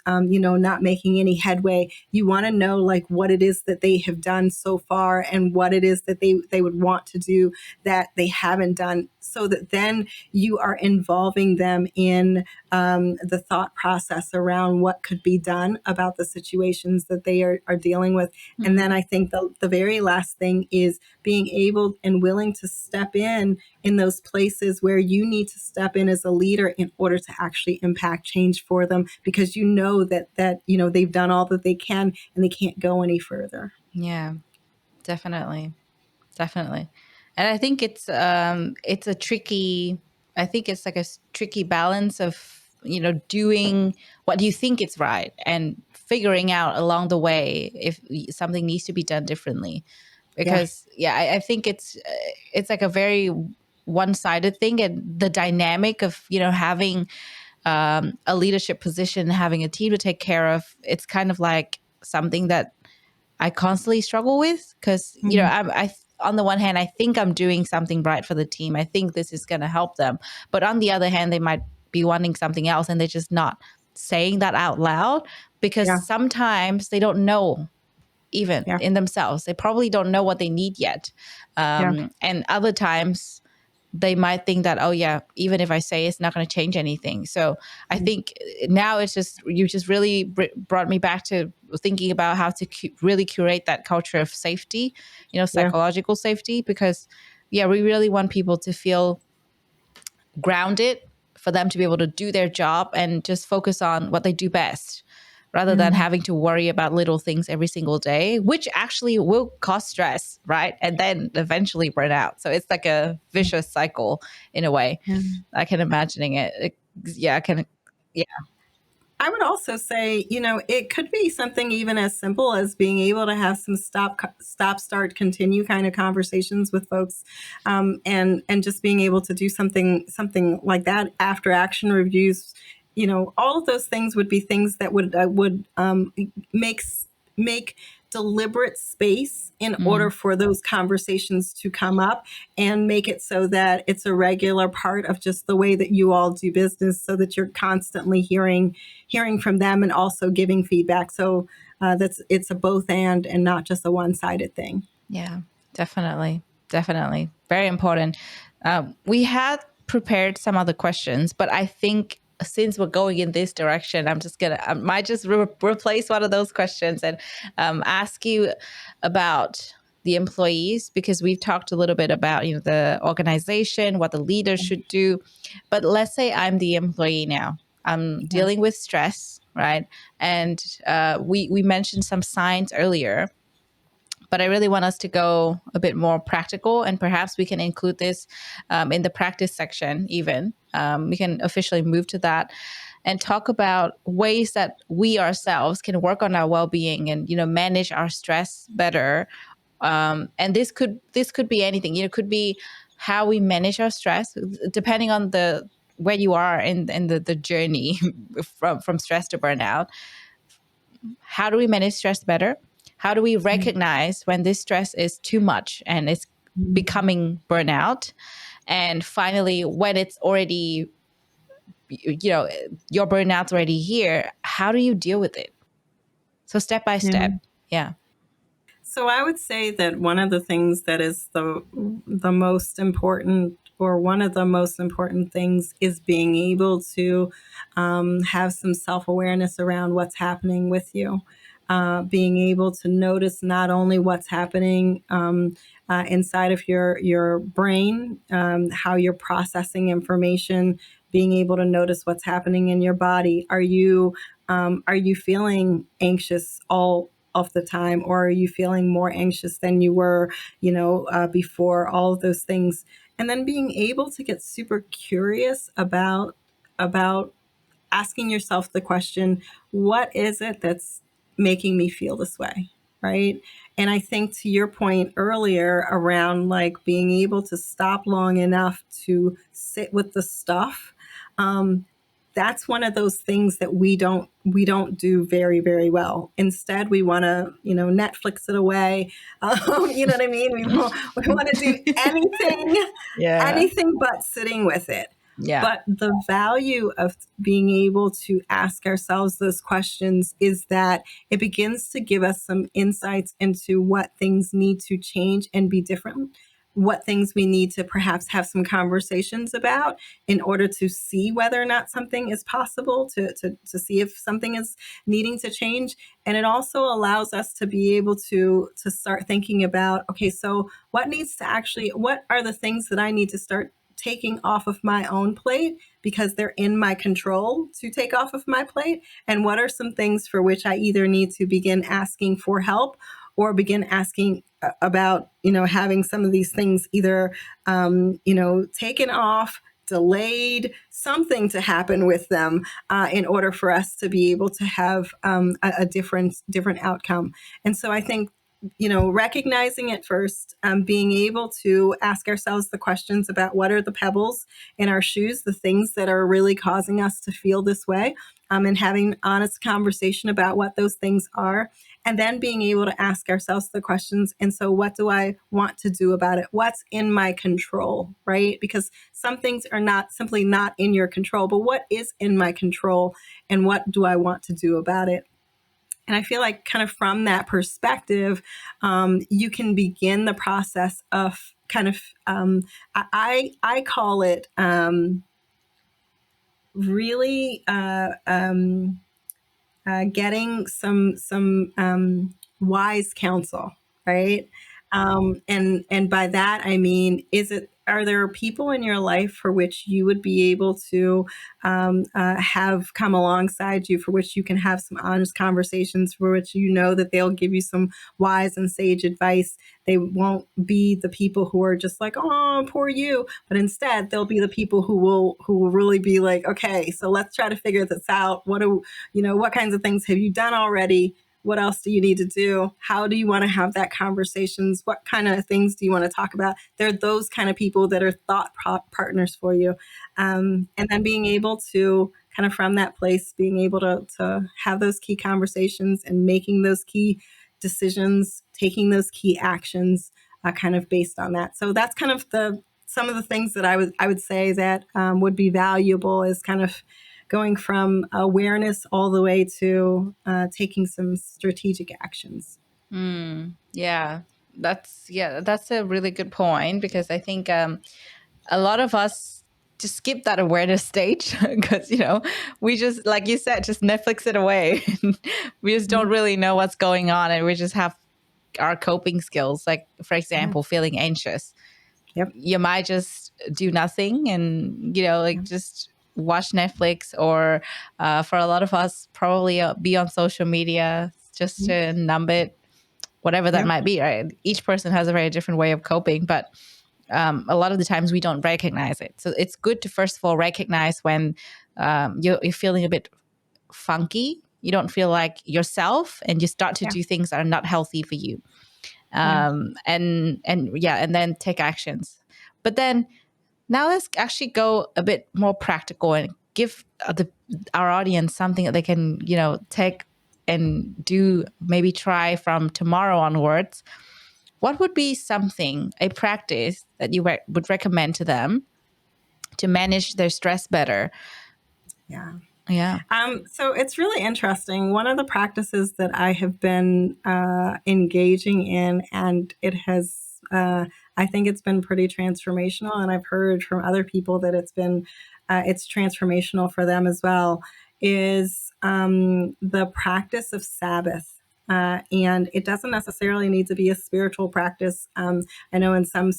not making any headway. You want to know like what it is that they have done so far and what it is that they would want to do that they haven't done, so that then you are involving them in the thought process around what could be done about the situations that they are dealing with. Mm-hmm. And then I think the very last thing is being able and willing to step in those places where you need to step in as a leader in order to actually impact change for them, because you know that they've done all that they can and they can't go any further. Yeah, definitely. And I think it's a tricky, I think it's like a tricky balance of, doing what you think is right and figuring out along the way if something needs to be done differently. Because I think it's like a very one-sided thing, and the dynamic of, having a leadership position, having a team to take care of, it's kind of like something that I constantly struggle with, because, I on the one hand, I think I'm doing something right for the team. I think this is going to help them. But on the other hand, they might be wanting something else and they're just not saying that out loud, because sometimes they don't know even in themselves. They probably don't know what they need yet. And other times they might think that, oh yeah, even if I say it's not going to change anything. So I think now it's just, you just really brought me back to thinking about how to really curate that culture of safety, psychological safety, because we really want people to feel grounded, for them to be able to do their job and just focus on what they do best, rather than having to worry about little things every single day, which actually will cause stress, right? And then eventually burn out. So it's like a vicious cycle in a way. I can imagining it. I would also say, it could be something even as simple as being able to have some stop, start, continue kind of conversations with folks, and just being able to do something like that after action reviews. All of those things would be things that would make deliberate space in order for those conversations to come up, and make it so that it's a regular part of just the way that you all do business, so that you're constantly hearing from them and also giving feedback. So it's a both and not just a one-sided thing. Yeah, definitely. Very important. We had prepared some other questions, but I think since we're going in this direction, I might just replace one of those questions and ask you about the employees, because we've talked a little bit about, the organization, what the leaders should do. But let's say I'm the employee now. I'm dealing with stress, right? And we mentioned some signs earlier, but I really want us to go a bit more practical, and perhaps we can include this in the practice section even. We can officially move to that and talk about ways that we ourselves can work on our well-being and, manage our stress better. And this could be anything. It could be how we manage our stress, depending on where you are in the journey from stress to burnout. How do we manage stress better? How do we recognize when this stress is too much and it's becoming burnout? And finally, when it's already, your burnout's already here, how do you deal with it? So step by step. Yeah. So I would say that one of the things that is the most important, or one of the most important things, is being able to have some self-awareness around what's happening with you. Being able to notice not only what's happening inside of your brain, how you're processing information, being able to notice what's happening in your body. Are you feeling anxious all of the time, or are you feeling more anxious than you were, before? All of those things, and then being able to get super curious about asking yourself the question, what is it that's making me feel this way, right? And I think to your point earlier around like being able to stop long enough to sit with the stuff, that's one of those things that we don't do very, very well. Instead, we want to, Netflix it away. You know what I mean? We want to do anything, Yeah. anything but sitting with it. Yeah. But the value of being able to ask ourselves those questions is that it begins to give us some insights into what things need to change and be different, what things we need to perhaps have some conversations about in order to see whether or not something is possible, to see if something is needing to change. And it also allows us to be able to start thinking about, okay, so what are the things that I need to start taking off of my own plate because they're in my control to take off of my plate? And what are some things for which I either need to begin asking for help or begin asking about, having some of these things either, taken off, delayed, something to happen with them in order for us to be able to have a different outcome. And so I think, recognizing it first, being able to ask ourselves the questions about what are the pebbles in our shoes, the things that are really causing us to feel this way, and having honest conversation about what those things are, and then being able to ask ourselves the questions. And so what do I want to do about it? What's in my control, right? Because some things are not in your control, but what is in my control and what do I want to do about it? And I feel like kind of from that perspective, you can begin the process of kind of, I call it really getting some wise counsel, right? And by that I mean, are there people in your life for which you would be able to have come alongside you, for which you can have some honest conversations, for which that they'll give you some wise and sage advice? They won't be the people who are just like, oh, poor you, but instead they'll be the people who will really be like, okay, so let's try to figure this out. What kinds of things have you done already? What else do you need to do? How do you want to have that conversations? What kind of things do you want to talk about? They're those kind of people that are thought partners for you. And then being able to kind of from that place, being able to have those key conversations and making those key decisions, taking those key actions kind of based on that. So that's kind of some of the things that I would say that would be valuable, is kind of going from awareness all the way to taking some strategic actions. Yeah, that's a really good point, because I think a lot of us just skip that awareness stage because we just, like you said, just Netflix it away. We just don't really know what's going on, and we just have our coping skills. Like, for example, feeling anxious. Yep. You might just do nothing and just watch Netflix, or for a lot of us, probably be on social media just to numb it, whatever that might be, right? Each person has a very different way of coping, but a lot of the times we don't recognize it. So it's good to, first of all, recognize when you're feeling a bit funky, you don't feel like yourself, and you start to do things that are not healthy for you. And then take actions. But then now let's actually go a bit more practical and give our audience something that they can, take and do, maybe try from tomorrow onwards. What would be a practice that you would recommend to them to manage their stress better? Yeah. Yeah. So it's really interesting. One of the practices that I have been engaging in, and it has, I think it's been pretty transformational, and I've heard from other people that it's transformational for them as well, is the practice of Sabbath. And it doesn't necessarily need to be a spiritual practice. I know in some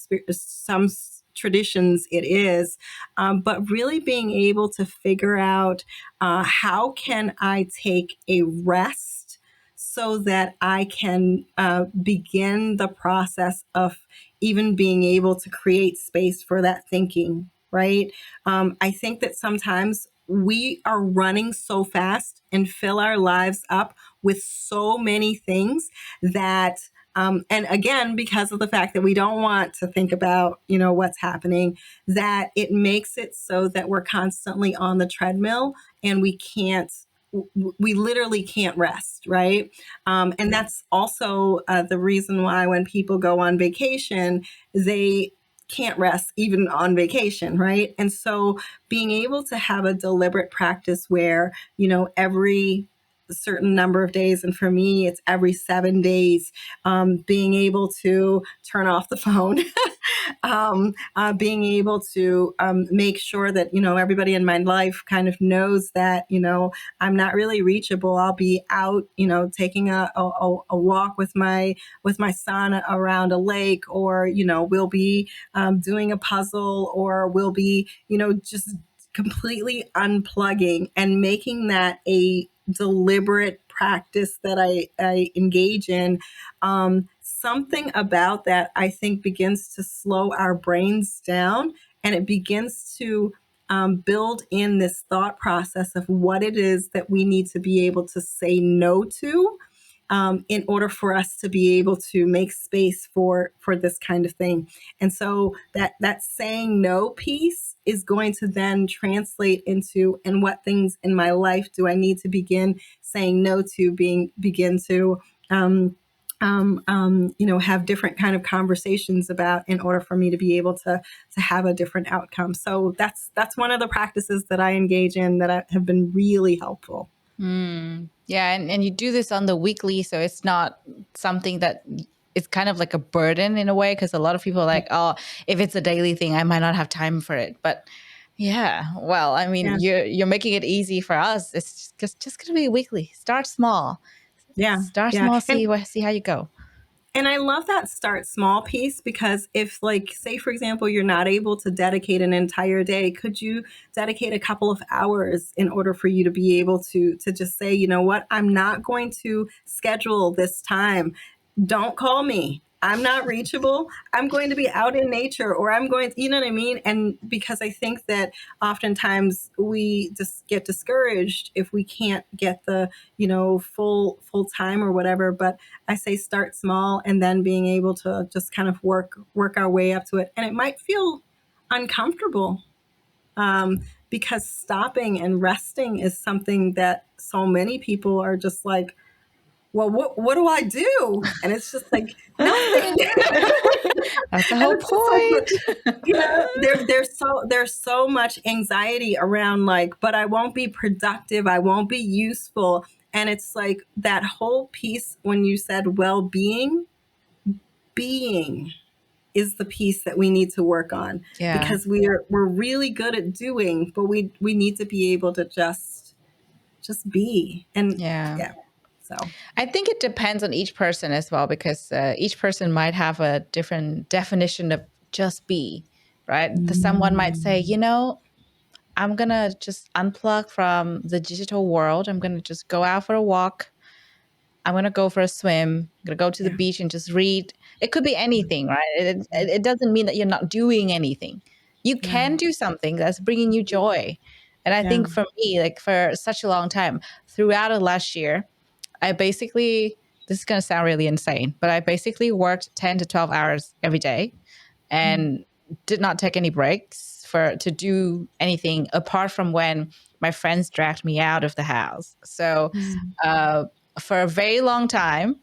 traditions it is, but really being able to figure out how can I take a rest so that I can begin the process of even being able to create space for that thinking, right? I think that sometimes we are running so fast and fill our lives up with so many things that And again, because of the fact that we don't want to think about, what's happening, that it makes it so that we're constantly on the treadmill and we literally can't rest, right? And that's also the reason why when people go on vacation, they can't rest even on vacation, right? And so being able to have a deliberate practice where, every certain number of days, and for me, it's every 7 days, being able to turn off the phone, being able to make sure that, everybody in my life kind of knows that, I'm not really reachable. I'll be out, taking a walk with my son around a lake, or, we'll be doing a puzzle, or we'll be, just completely unplugging and making that a deliberate practice that I engage in. Something about that, I think, begins to slow our brains down, and it begins to build in this thought process of what it is that we need to be able to say no to, in order for us to be able to make space for this kind of thing. And so that saying no piece is going to then translate into, and what things in my life do I need to begin saying no to, begin to have different kind of conversations about, in order for me to be able to have a different outcome. So that's one of the practices that I engage in that have been really helpful. Yeah, and you do this on the weekly, so it's not something that it's kind of like a burden in a way, because a lot of people are like, oh, if it's a daily thing, I might not have time for it. But yeah, well, I mean, you're making it easy for us. It's just going to be weekly. Start small. Start small, see how you go. And I love that start small piece, because if, like, say, for example, you're not able to dedicate an entire day, could you dedicate a couple of hours in order for you to be able to just say, you know what, I'm not going to schedule this time. Don't call me. I'm not reachable. I'm going to be out in nature, or I'm going to, you know what I mean? And because I think that oftentimes we just get discouraged if we can't get the, full time or whatever. But I say start small, and then being able to just kind of work our way up to it. And it might feel uncomfortable, because stopping and resting is something that so many people are just like, well, what do I do? And it's just like, nothing. That's the whole point. Like, there's so much anxiety around, like, but I won't be productive. I won't be useful. And it's like that whole piece when you said well-being, being is the piece that we need to work on, because we're really good at doing, but we need to be able to just be. And so I think it depends on each person as well, because each person might have a different definition of just be, right? Someone might say, I'm going to just unplug from the digital world. I'm going to just go out for a walk. I'm going to go for a swim. I'm going to go to the beach and just read. It could be anything, right? It doesn't mean that you're not doing anything. You can do something that's bringing you joy. And I think for me, like for such a long time, throughout the last year, I basically, this is going to sound really insane, but I basically worked 10 to 12 hours every day and did not take any breaks to do anything apart from when my friends dragged me out of the house. So for a very long time,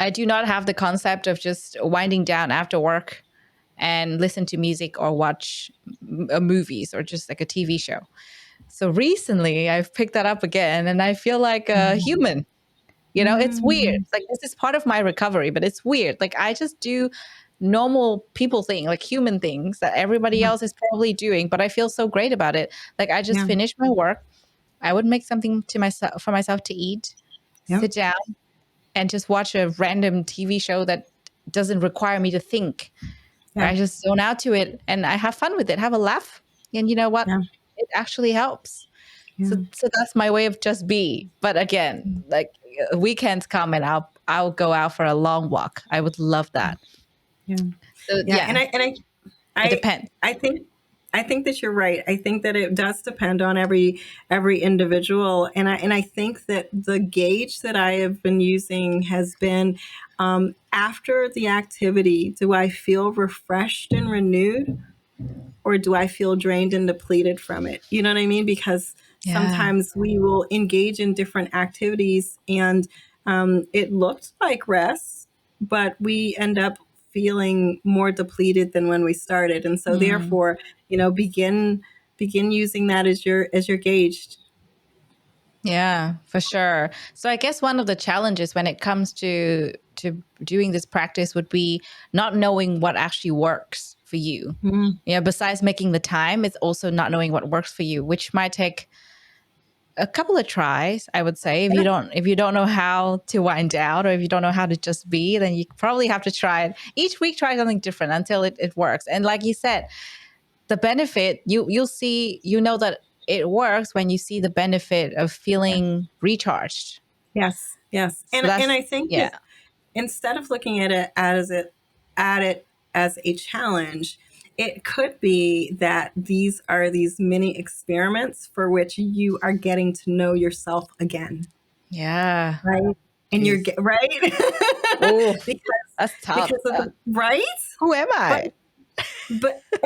I do not have the concept of just winding down after work and listen to music or watch movies or just like a TV show. So recently I've picked that up again, and I feel like a human. It's weird. It's like, this is part of my recovery, but it's weird. Like, I just do normal people thing, like human things that everybody else is probably doing, but I feel so great about it. Like, I just finished my work. I would make something for myself to eat, sit down, and just watch a random TV show that doesn't require me to think. I just zone out to it, and I have fun with it, have a laugh. And you know what? It actually helps. So that's my way of just be. But again, like, weekends come and I'll go out for a long walk. I would love that. And it depends. I think that you're right. I think that it does depend on every individual, and I think that the gauge that I have been using has been, after the activity, do I feel refreshed and renewed, or do I feel drained and depleted from it? You know what I mean? Because Yeah. sometimes we will engage in different activities, and it looked like rest, but we end up feeling more depleted than when we started. And so Mm. therefore, begin using that as your gauge. Yeah, for sure. So I guess one of the challenges when it comes to doing this practice would be not knowing what actually works for you. Mm, Yeah, besides making the time, it's also not knowing what works for you, which might take a couple of tries, I would say. yeah. If you don't know how to wind down, or if you don't know how to just be, then you probably have to try it. Each week try something different until it works. And like you said, the benefit, you'll see, that it works when you see the benefit of Yeah. feeling recharged. Yes, yes. So And that's I think yeah. that instead of looking at it as a challenge, it could be that these are these mini experiments for which you are getting to know yourself again, Yeah. right? And you're Jeez. right Oh, because that's tough. because of the right. Who am But I?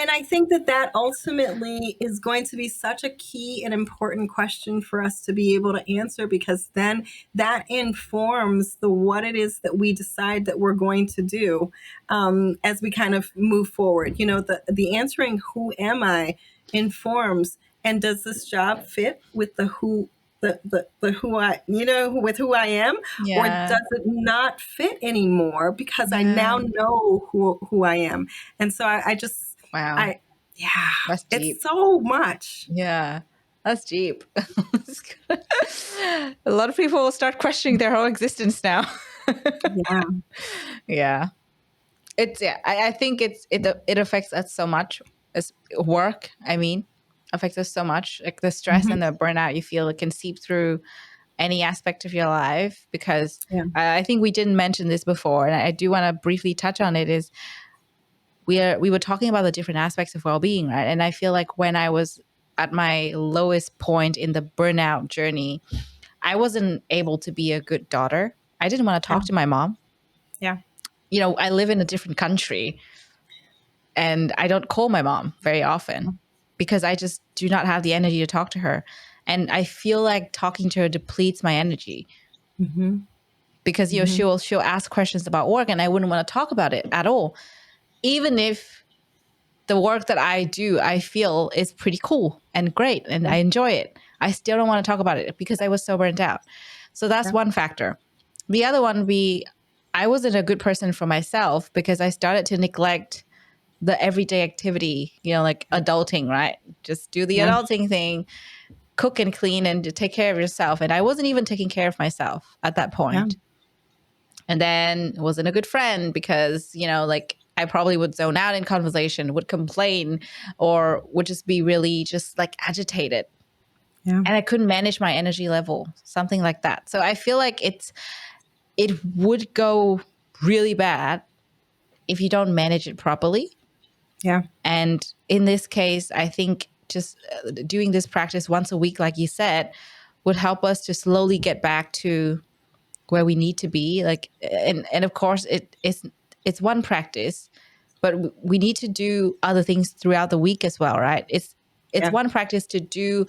and I think that that ultimately is going to be such a key and important question for us to be able to answer, because then that informs the what it is that we decide that we're going to do, as we kind of move forward. The answering "Who am I?" informs, and does this job fit with the who the who I with who I am, or Yeah. does it not fit anymore because I Yeah. now know who I am. And so I just, Wow. I, yeah, That's it's deep. so much. Yeah. That's deep. A lot of people will start questioning their whole existence now. Yeah, Yeah. I think it affects us so much as work. I mean, affects us so much. Like the stress hmm and the burnout you feel, it can seep through any aspect of your life. Because yeah, I think we didn't mention this before, and I do want to briefly touch on it. Is we were talking about the different aspects of well-being, right? And I feel like when I was at my lowest point in the burnout journey, I wasn't able to be a good daughter. I didn't want to yeah, talk to my mom. yeah, I live in a different country, and I don't call my mom very often because I just do not have the energy to talk to her. And I feel like talking to her depletes my energy hmm because hmm she'll ask questions about work, and I wouldn't want to talk about it at all, even if the work that I do, I feel is pretty cool and great and yeah, I enjoy it. I still don't want to talk about it because I was so burnt out. So that's yeah, one factor. The other one I wasn't a good person for myself because I started to neglect the everyday activity, like adulting, right? Just do the yeah, adulting thing, cook and clean and take care of yourself. And I wasn't even taking care of myself at that yeah, point. And then wasn't a good friend because, I probably would zone out in conversation, would complain, or would just be really just like agitated. yeah, And I couldn't manage my energy level, something like that. So I feel like it would go really bad if you don't manage it properly. yeah, And in this case, I think just doing this practice once a week, like you said, would help us to slowly get back to where we need to be. Like, and of course, it's one practice, but we need to do other things throughout the week as well, right? It's yeah, one practice to do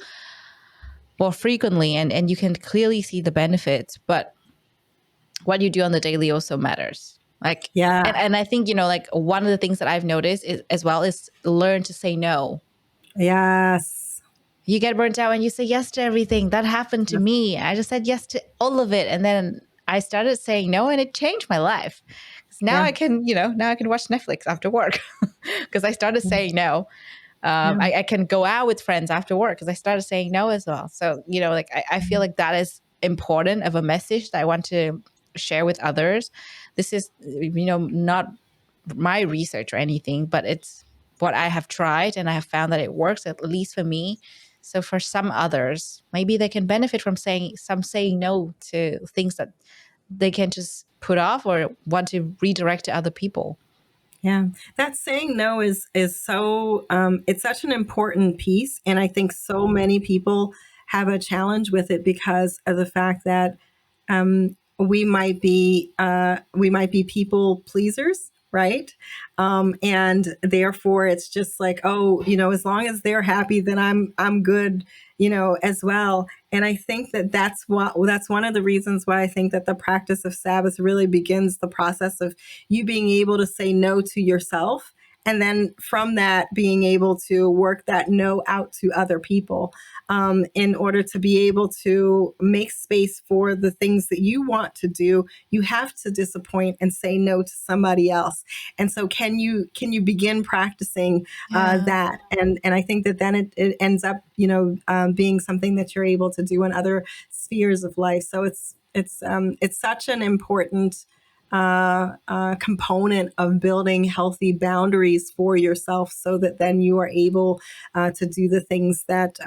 more frequently, and you can clearly see the benefits, but what you do on the daily also matters. Like, yeah, and I think, like one of the things that I've noticed is, as well, is learn to say no. yes, You get burnt out when you say yes to everything. That happened to yes, me. I just said yes to all of it. And then I started saying no, and it changed my life. 'Cause now yeah, now I can watch Netflix after work because I started saying no. yeah, I can go out with friends after work because I started saying no as well. So, like I feel like that is important of a message that I want to share with others. This is, not my research or anything, but it's what I have tried and I have found that it works, at least for me. So for some others, maybe they can benefit from saying no to things that they can just put off or want to redirect to other people. Yeah, that saying no is so it's such an important piece, and I think so many people have a challenge with it because of the fact that we might be people pleasers, right? And therefore, it's just like, oh, as long as they're happy, then I'm good, as well. And I think that that's one of the reasons why I think that the practice of Sabbath really begins the process of you being able to say no to yourself. And then from that, being able to work that no out to other people in order to be able to make space for the things that you want to do. You have to disappoint and say no to somebody else. And so, can you begin practicing Yeah. that? And I think that then it ends up, being something that you're able to do in other spheres of life. So it's such an important component of building healthy boundaries for yourself so that then you are able to do the things that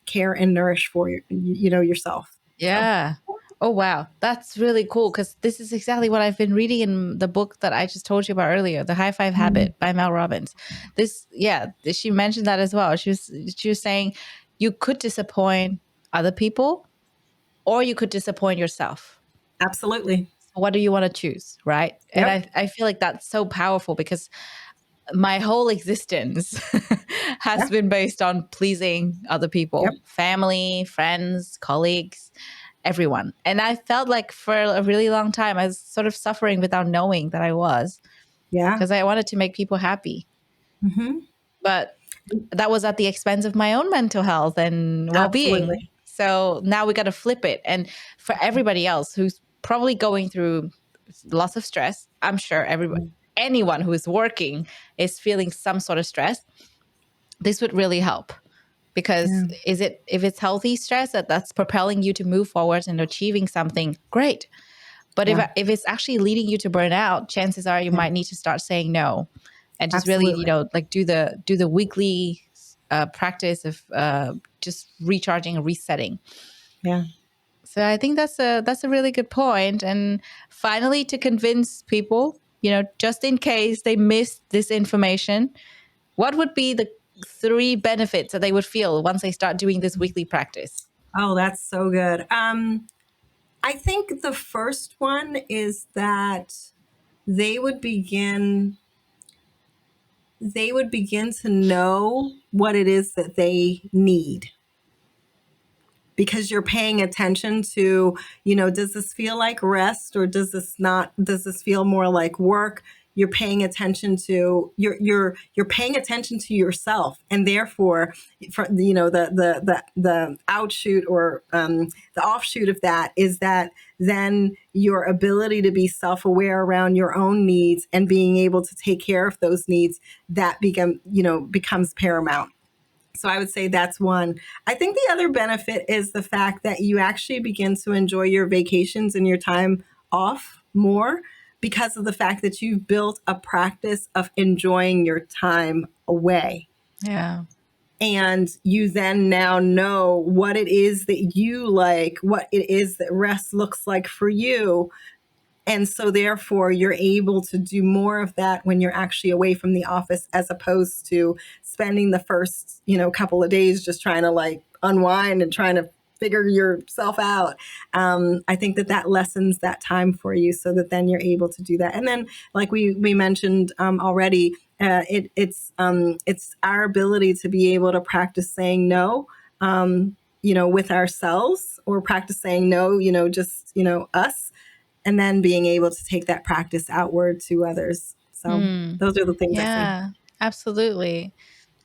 care and nourish for yourself. So, Yeah. Oh, wow. That's really cool because this is exactly what I've been reading in the book that I just told you about earlier, The High Five mm, Habit by Mel Robbins. She mentioned that as well. She was saying you could disappoint other people or you could disappoint yourself. absolutely. So what do you want to choose? Right. And Yep. I feel like that's so powerful because my whole existence has Yep. been based on pleasing other Yep. people, family, friends, colleagues, everyone. And I felt like for a really long time, I was sort of suffering without knowing that I was Yeah. because I wanted to make people happy. Hmm. But that was at the expense of my own mental health and well being. Absolutely. So now we got to flip it. And for everybody else who's probably going through lots of stress, I'm sure anyone who is working is feeling some sort of stress. This would really help because Yeah. if it's healthy stress that's propelling you to move forward and achieving something, great. But Yeah. if it's actually leading you to burnout, chances are you Yeah. might need to start saying no, and just really, Absolutely. like do the weekly practice of just recharging and resetting. Yeah. So I think that's a really good point. And finally, to convince people, just in case they missed this information, what would be the 3 benefits that they would feel once they start doing this weekly practice? Oh, that's so good. I think the first one is that they would begin they would begin to know what it is that they need, because you're paying attention to, does this feel like rest, or does this feel more like work? You're paying attention to you're paying attention to yourself, and therefore, for the outshoot, or the offshoot of that is that then your ability to be self-aware around your own needs and being able to take care of those needs, that becomes paramount. So I would say that's one. I think the other benefit is the fact that you actually begin to enjoy your vacations and your time off more, because of the fact that you've built a practice of enjoying your time away. Yeah. And you then now know what it is that you like, what it is that rest looks like for you, and so therefore you're able to do more of that when you're actually away from the office, as opposed to spending the first, couple of days just trying to like unwind and trying to figure yourself out. I think that lessens that time for you, so that then you're able to do that. And then, like we mentioned already, it's our ability to be able to practice saying no, with ourselves, or practice saying no, just us, and then being able to take that practice outward to others. So Hmm. those are the things I see. Yeah, absolutely.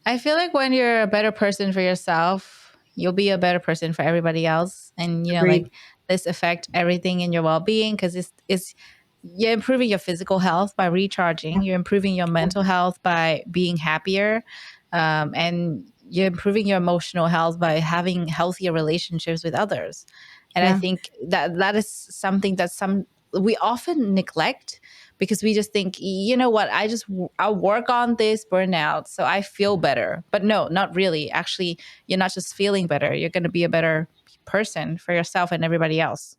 I feel like when you're a better person for yourself, you'll be a better person for everybody else. And, Agreed. like this affect everything in your well being because it's you're improving your physical health by recharging, you're improving your mental health by being happier, and you're improving your emotional health by having healthier relationships with others. And I Yeah. think that is something that we often neglect because we just think, you know what, I'll work on this burnout so I feel better. But no, not really. Actually, you're not just feeling better, you're going to be a better person for yourself and everybody else.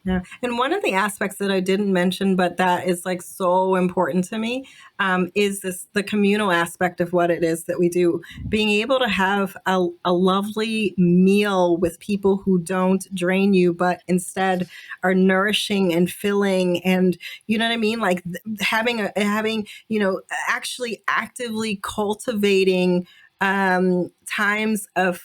Yeah. And one of the aspects that I didn't mention, but that is like so important to me, is the communal aspect of what it is that we do. Being able to have a lovely meal with people who don't drain you, but instead are nourishing and filling, and you know what I mean? Like having, actually actively cultivating times of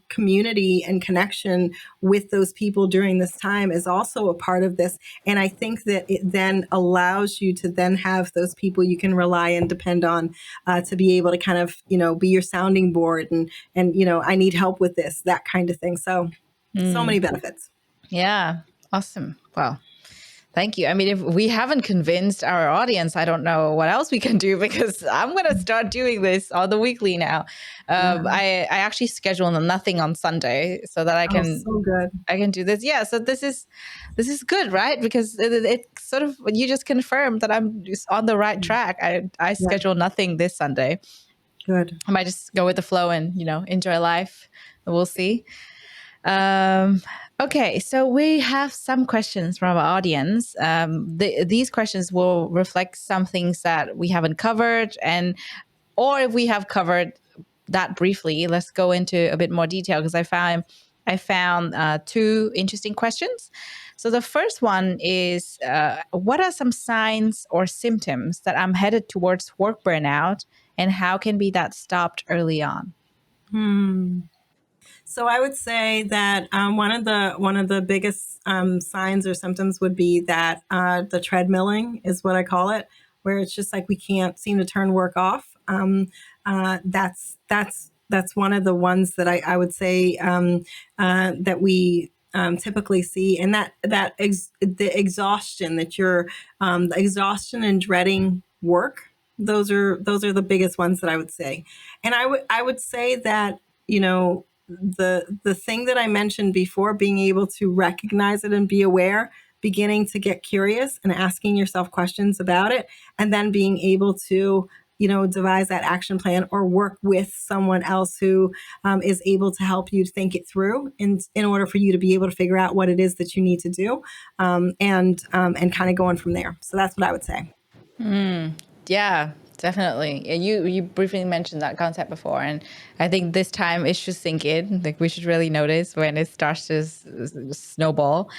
community and connection with those people during this time is also a part of this. And I think that it then allows you to then have those people you can rely and depend on, to be able to kind of, be your sounding board, and I need help with this, that kind of thing. So many benefits. Yeah. Awesome. Wow. Thank you. I mean, if we haven't convinced our audience, I don't know what else we can do, because I'm going to start doing this on the weekly now. I actually schedule nothing on Sunday so that I can so good. I can do this. Yeah. So this is good, right? Because it sort of, you just confirmed that I'm just on the right track. I schedule nothing this Sunday. Good. I might just go with the flow and enjoy life. We'll see. Okay, so we have some questions from our audience. These questions will reflect some things that we haven't covered, or if we have covered that briefly, let's go into a bit more detail, because I found two interesting questions. So the first one is, what are some signs or symptoms that I'm headed towards work burnout, and how can be that stopped early on? So I would say that one of the biggest signs or symptoms would be that the treadmilling is what I call it, where it's just like we can't seem to turn work off. That's one of the ones that I would say that we typically see, and the exhaustion that you're the exhaustion and dreading work. Those are the biggest ones that I would say, and I would say that the thing that I mentioned before, being able to recognize it and be aware, beginning to get curious and asking yourself questions about it, and then being able to devise that action plan or work with someone else who is able to help you think it through in order for you to be able to figure out what it is that you need to do, and kind of going from there. So that's what I would say. Yeah, definitely. And you briefly mentioned that concept before, and I think this time it should sink in. Like, we should really notice when it starts to snowball.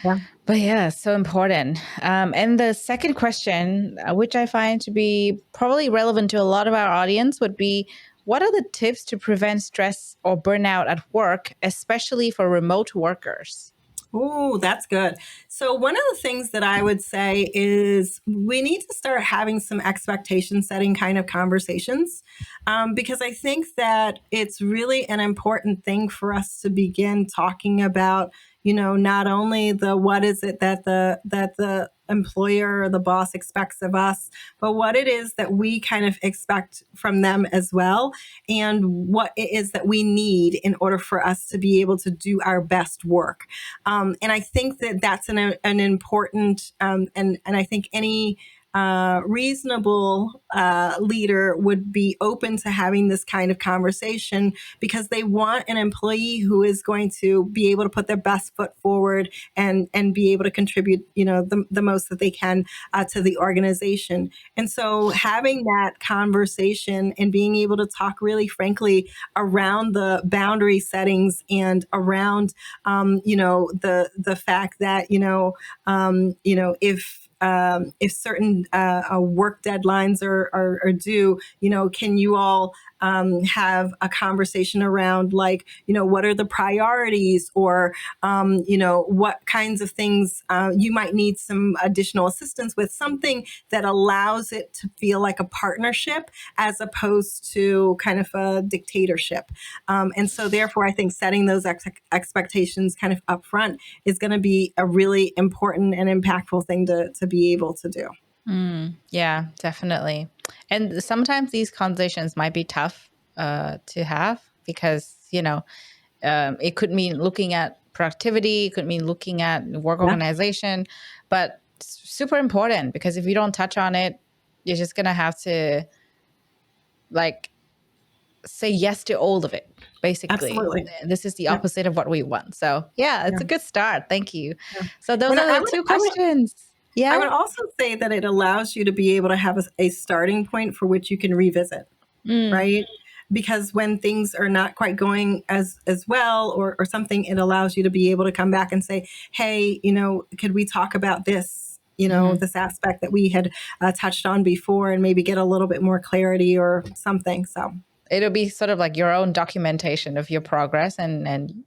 Yeah. But yeah, so important. And the second question, which I find to be probably relevant to a lot of our audience, would be, what are the tips to prevent stress or burnout at work, especially for remote workers? Oh, that's good. So one of the things that I would say is we need to start having some expectation setting kind of conversations, because I think that it's really an important thing for us to begin talking about, not only the what is it that the employer or the boss expects of us, but what it is that we kind of expect from them as well, and what it is that we need in order for us to be able to do our best work. And I think that that's an important, and I think any reasonable leader would be open to having this kind of conversation, because they want an employee who is going to be able to put their best foot forward and be able to contribute, the most that they can to the organization. And so having that conversation and being able to talk really frankly around the boundary settings and around, the fact that, if certain work deadlines are due, can you all have a conversation around, like, what are the priorities, or, what kinds of things you might need some additional assistance with, something that allows it to feel like a partnership as opposed to kind of a dictatorship. And so therefore, I think setting those expectations kind of upfront is going to be a really important and impactful thing to be able to do. Yeah, definitely. And sometimes these conversations might be tough to have, because, it could mean looking at productivity, it could mean looking at work organization, but it's super important, because if you don't touch on it, you're just going to have to, like, say yes to all of it. Basically, Absolutely. this is the Yeah. opposite of what we want. So yeah, it's Yeah. a good start. Thank you. Yeah. So those When are the two questions. I Yeah. would also say that it allows you to be able to have a starting point for which you can revisit, Mm. right? Because when things are not quite going as well or something, it allows you to be able to come back and say, hey, could we talk about this, Mm-hmm. this aspect that we had touched on before, and maybe get a little bit more clarity or something. So It'll be sort of like your own documentation of your progress, and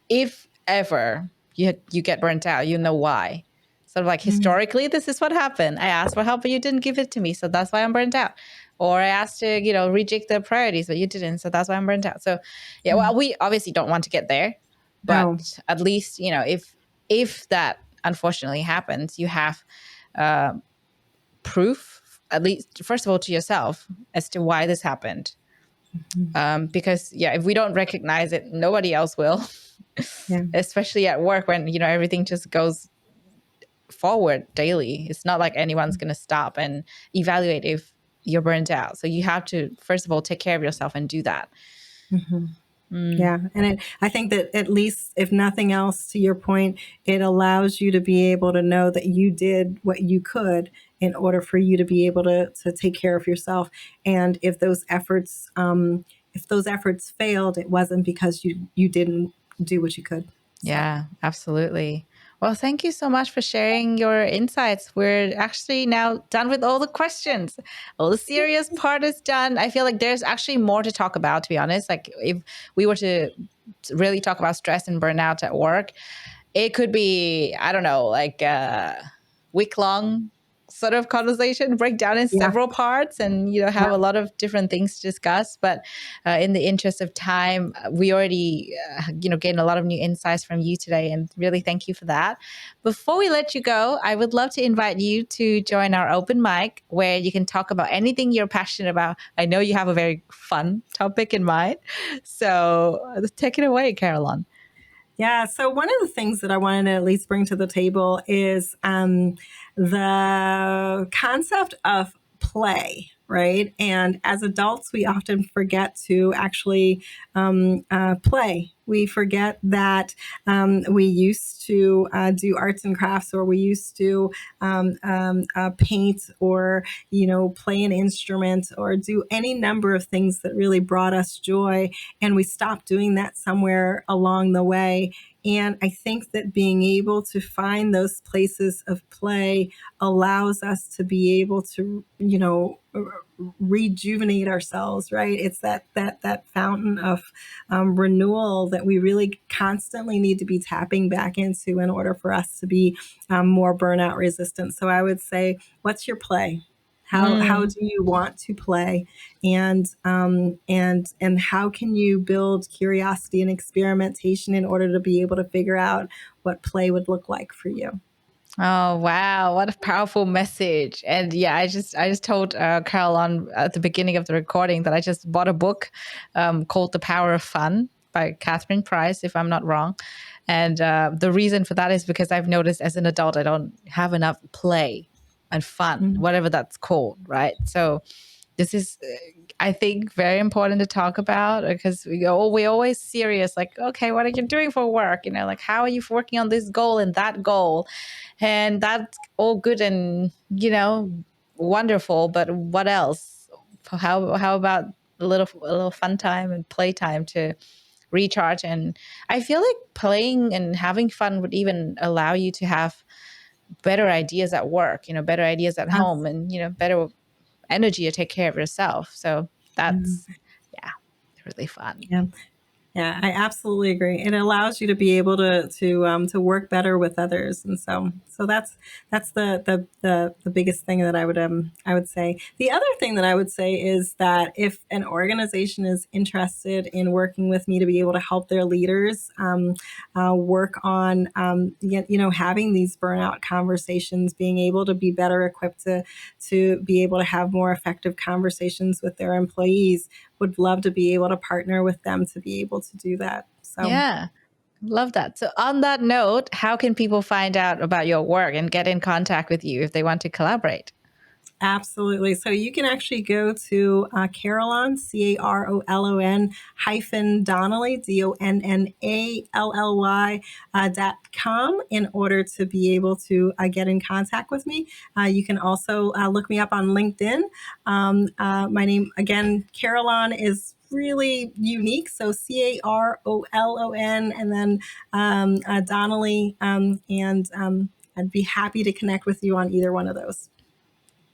if ever you get burnt out, you know why. Sort of like historically, this is what happened. I asked for help, but you didn't give it to me, so that's why I'm burnt out. Or I asked to, reject the priorities, but you didn't, so that's why I'm burnt out. So, yeah, well, we obviously don't want to get there, no. but at least if that unfortunately happens, you have uh, proof, at least first of all to yourself, as to why this happened. Because if we don't recognize it, nobody else will. Yeah. Especially at work when everything just goes forward daily. It's not like anyone's going to stop and evaluate if you're burnt out. So you have to first of all take care of yourself and do that. Mm-hmm. Yeah. And I think that at least, if nothing else, to your point, it allows you to be able to know that you did what you could in order for you to be able to take care of yourself. And if those efforts failed, it wasn't because you didn't do what you could. So. Yeah, absolutely. Well, thank you so much for sharing your insights. We're actually now done with all the questions. All the serious part is done. I feel like there's actually more to talk about, to be honest. Like if we were to really talk about stress and burnout at work, it could be, I don't know, like a week-long sort of conversation, break down in Yeah. several parts and, have a lot of different things to discuss. But in the interest of time, we already, gained a lot of new insights from you today. And really thank you for that. Before we let you go, I would love to invite you to join our open mic where you can talk about anything you're passionate about. I know you have a very fun topic in mind. So take it away, Carolon. Yeah. So one of the things that I wanted to at least bring to the table is the concept of play, right? And as adults, we often forget to actually play. We forget that we used to do arts and crafts, or we used to paint, or play an instrument, or do any number of things that really brought us joy, and we stopped doing that somewhere along the way. And I think that being able to find those places of play allows us to be able to, rejuvenate ourselves, right? It's that fountain of renewal that we really constantly need to be tapping back into in order for us to be more burnout resistant. So I would say, what's your play? How do you want to play, and how can you build curiosity and experimentation in order to be able to figure out what play would look like for you? Oh wow, what a powerful message. And yeah, I just told Carolyn at the beginning of the recording that I just bought a book called The Power of Fun by Catherine Price, if I'm not wrong. And the reason for that is because I've noticed as an adult I don't have enough play and fun, whatever that's called, right? So this is, I think, very important to talk about because we're always serious. Like, okay, what are you doing for work? Like, how are you working on this goal and that goal? And that's all good and, wonderful. But what else? How about a little fun time and play time to recharge? And I feel like playing and having fun would even allow you to have better ideas at work, better ideas at home, and, better energy to take care of yourself. So that's, really fun. Yeah. Yeah, I absolutely agree. It allows you to be able to work better with others, and so that's the biggest thing that I would say. The other thing that I would say is that if an organization is interested in working with me to be able to help their leaders work on having these burnout conversations, being able to be better equipped to be able to have more effective conversations with their employees, would love to be able to partner with them to be able to do that. So yeah, love that. So on that note, how can people find out about your work and get in contact with you if they want to collaborate? Absolutely. So you can actually go to Carolon, Carolon Donnally, Donnally, .com in order to be able to get in contact with me. You can also look me up on LinkedIn. My name, again, Carolon is really unique. So Carolon and then Donnally. I'd be happy to connect with you on either one of those.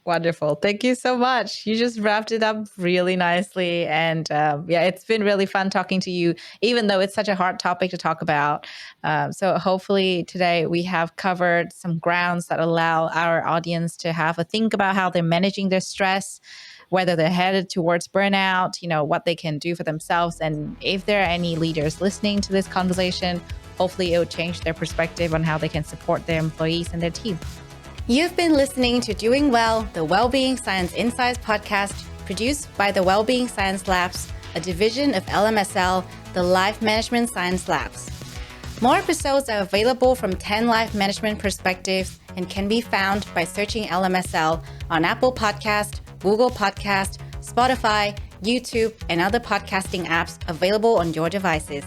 Wonderful. Thank you so much. You just wrapped it up really nicely. And it's been really fun talking to you, even though it's such a hard topic to talk about. So hopefully today we have covered some grounds that allow our audience to have a think about how they're managing their stress, whether they're headed towards burnout, what they can do for themselves. And if there are any leaders listening to this conversation, hopefully it will change their perspective on how they can support their employees and their team. You've been listening to Doing Well, the Wellbeing Science Insights Podcast, produced by the Wellbeing Science Labs, a division of LMSL, the Life Management Science Labs. More episodes are available from 10 life management perspectives and can be found by searching LMSL on Apple Podcast, Google Podcast, Spotify, YouTube, and other podcasting apps available on your devices.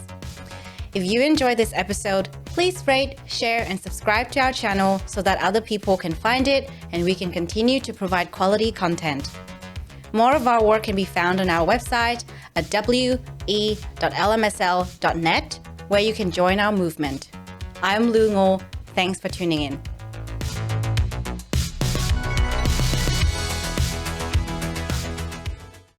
If you enjoyed this episode, please rate, share, and subscribe to our channel so that other people can find it and we can continue to provide quality content. More of our work can be found on our website at we.lmsl.net, where you can join our movement. I'm Lu Ngo. Thanks for tuning in.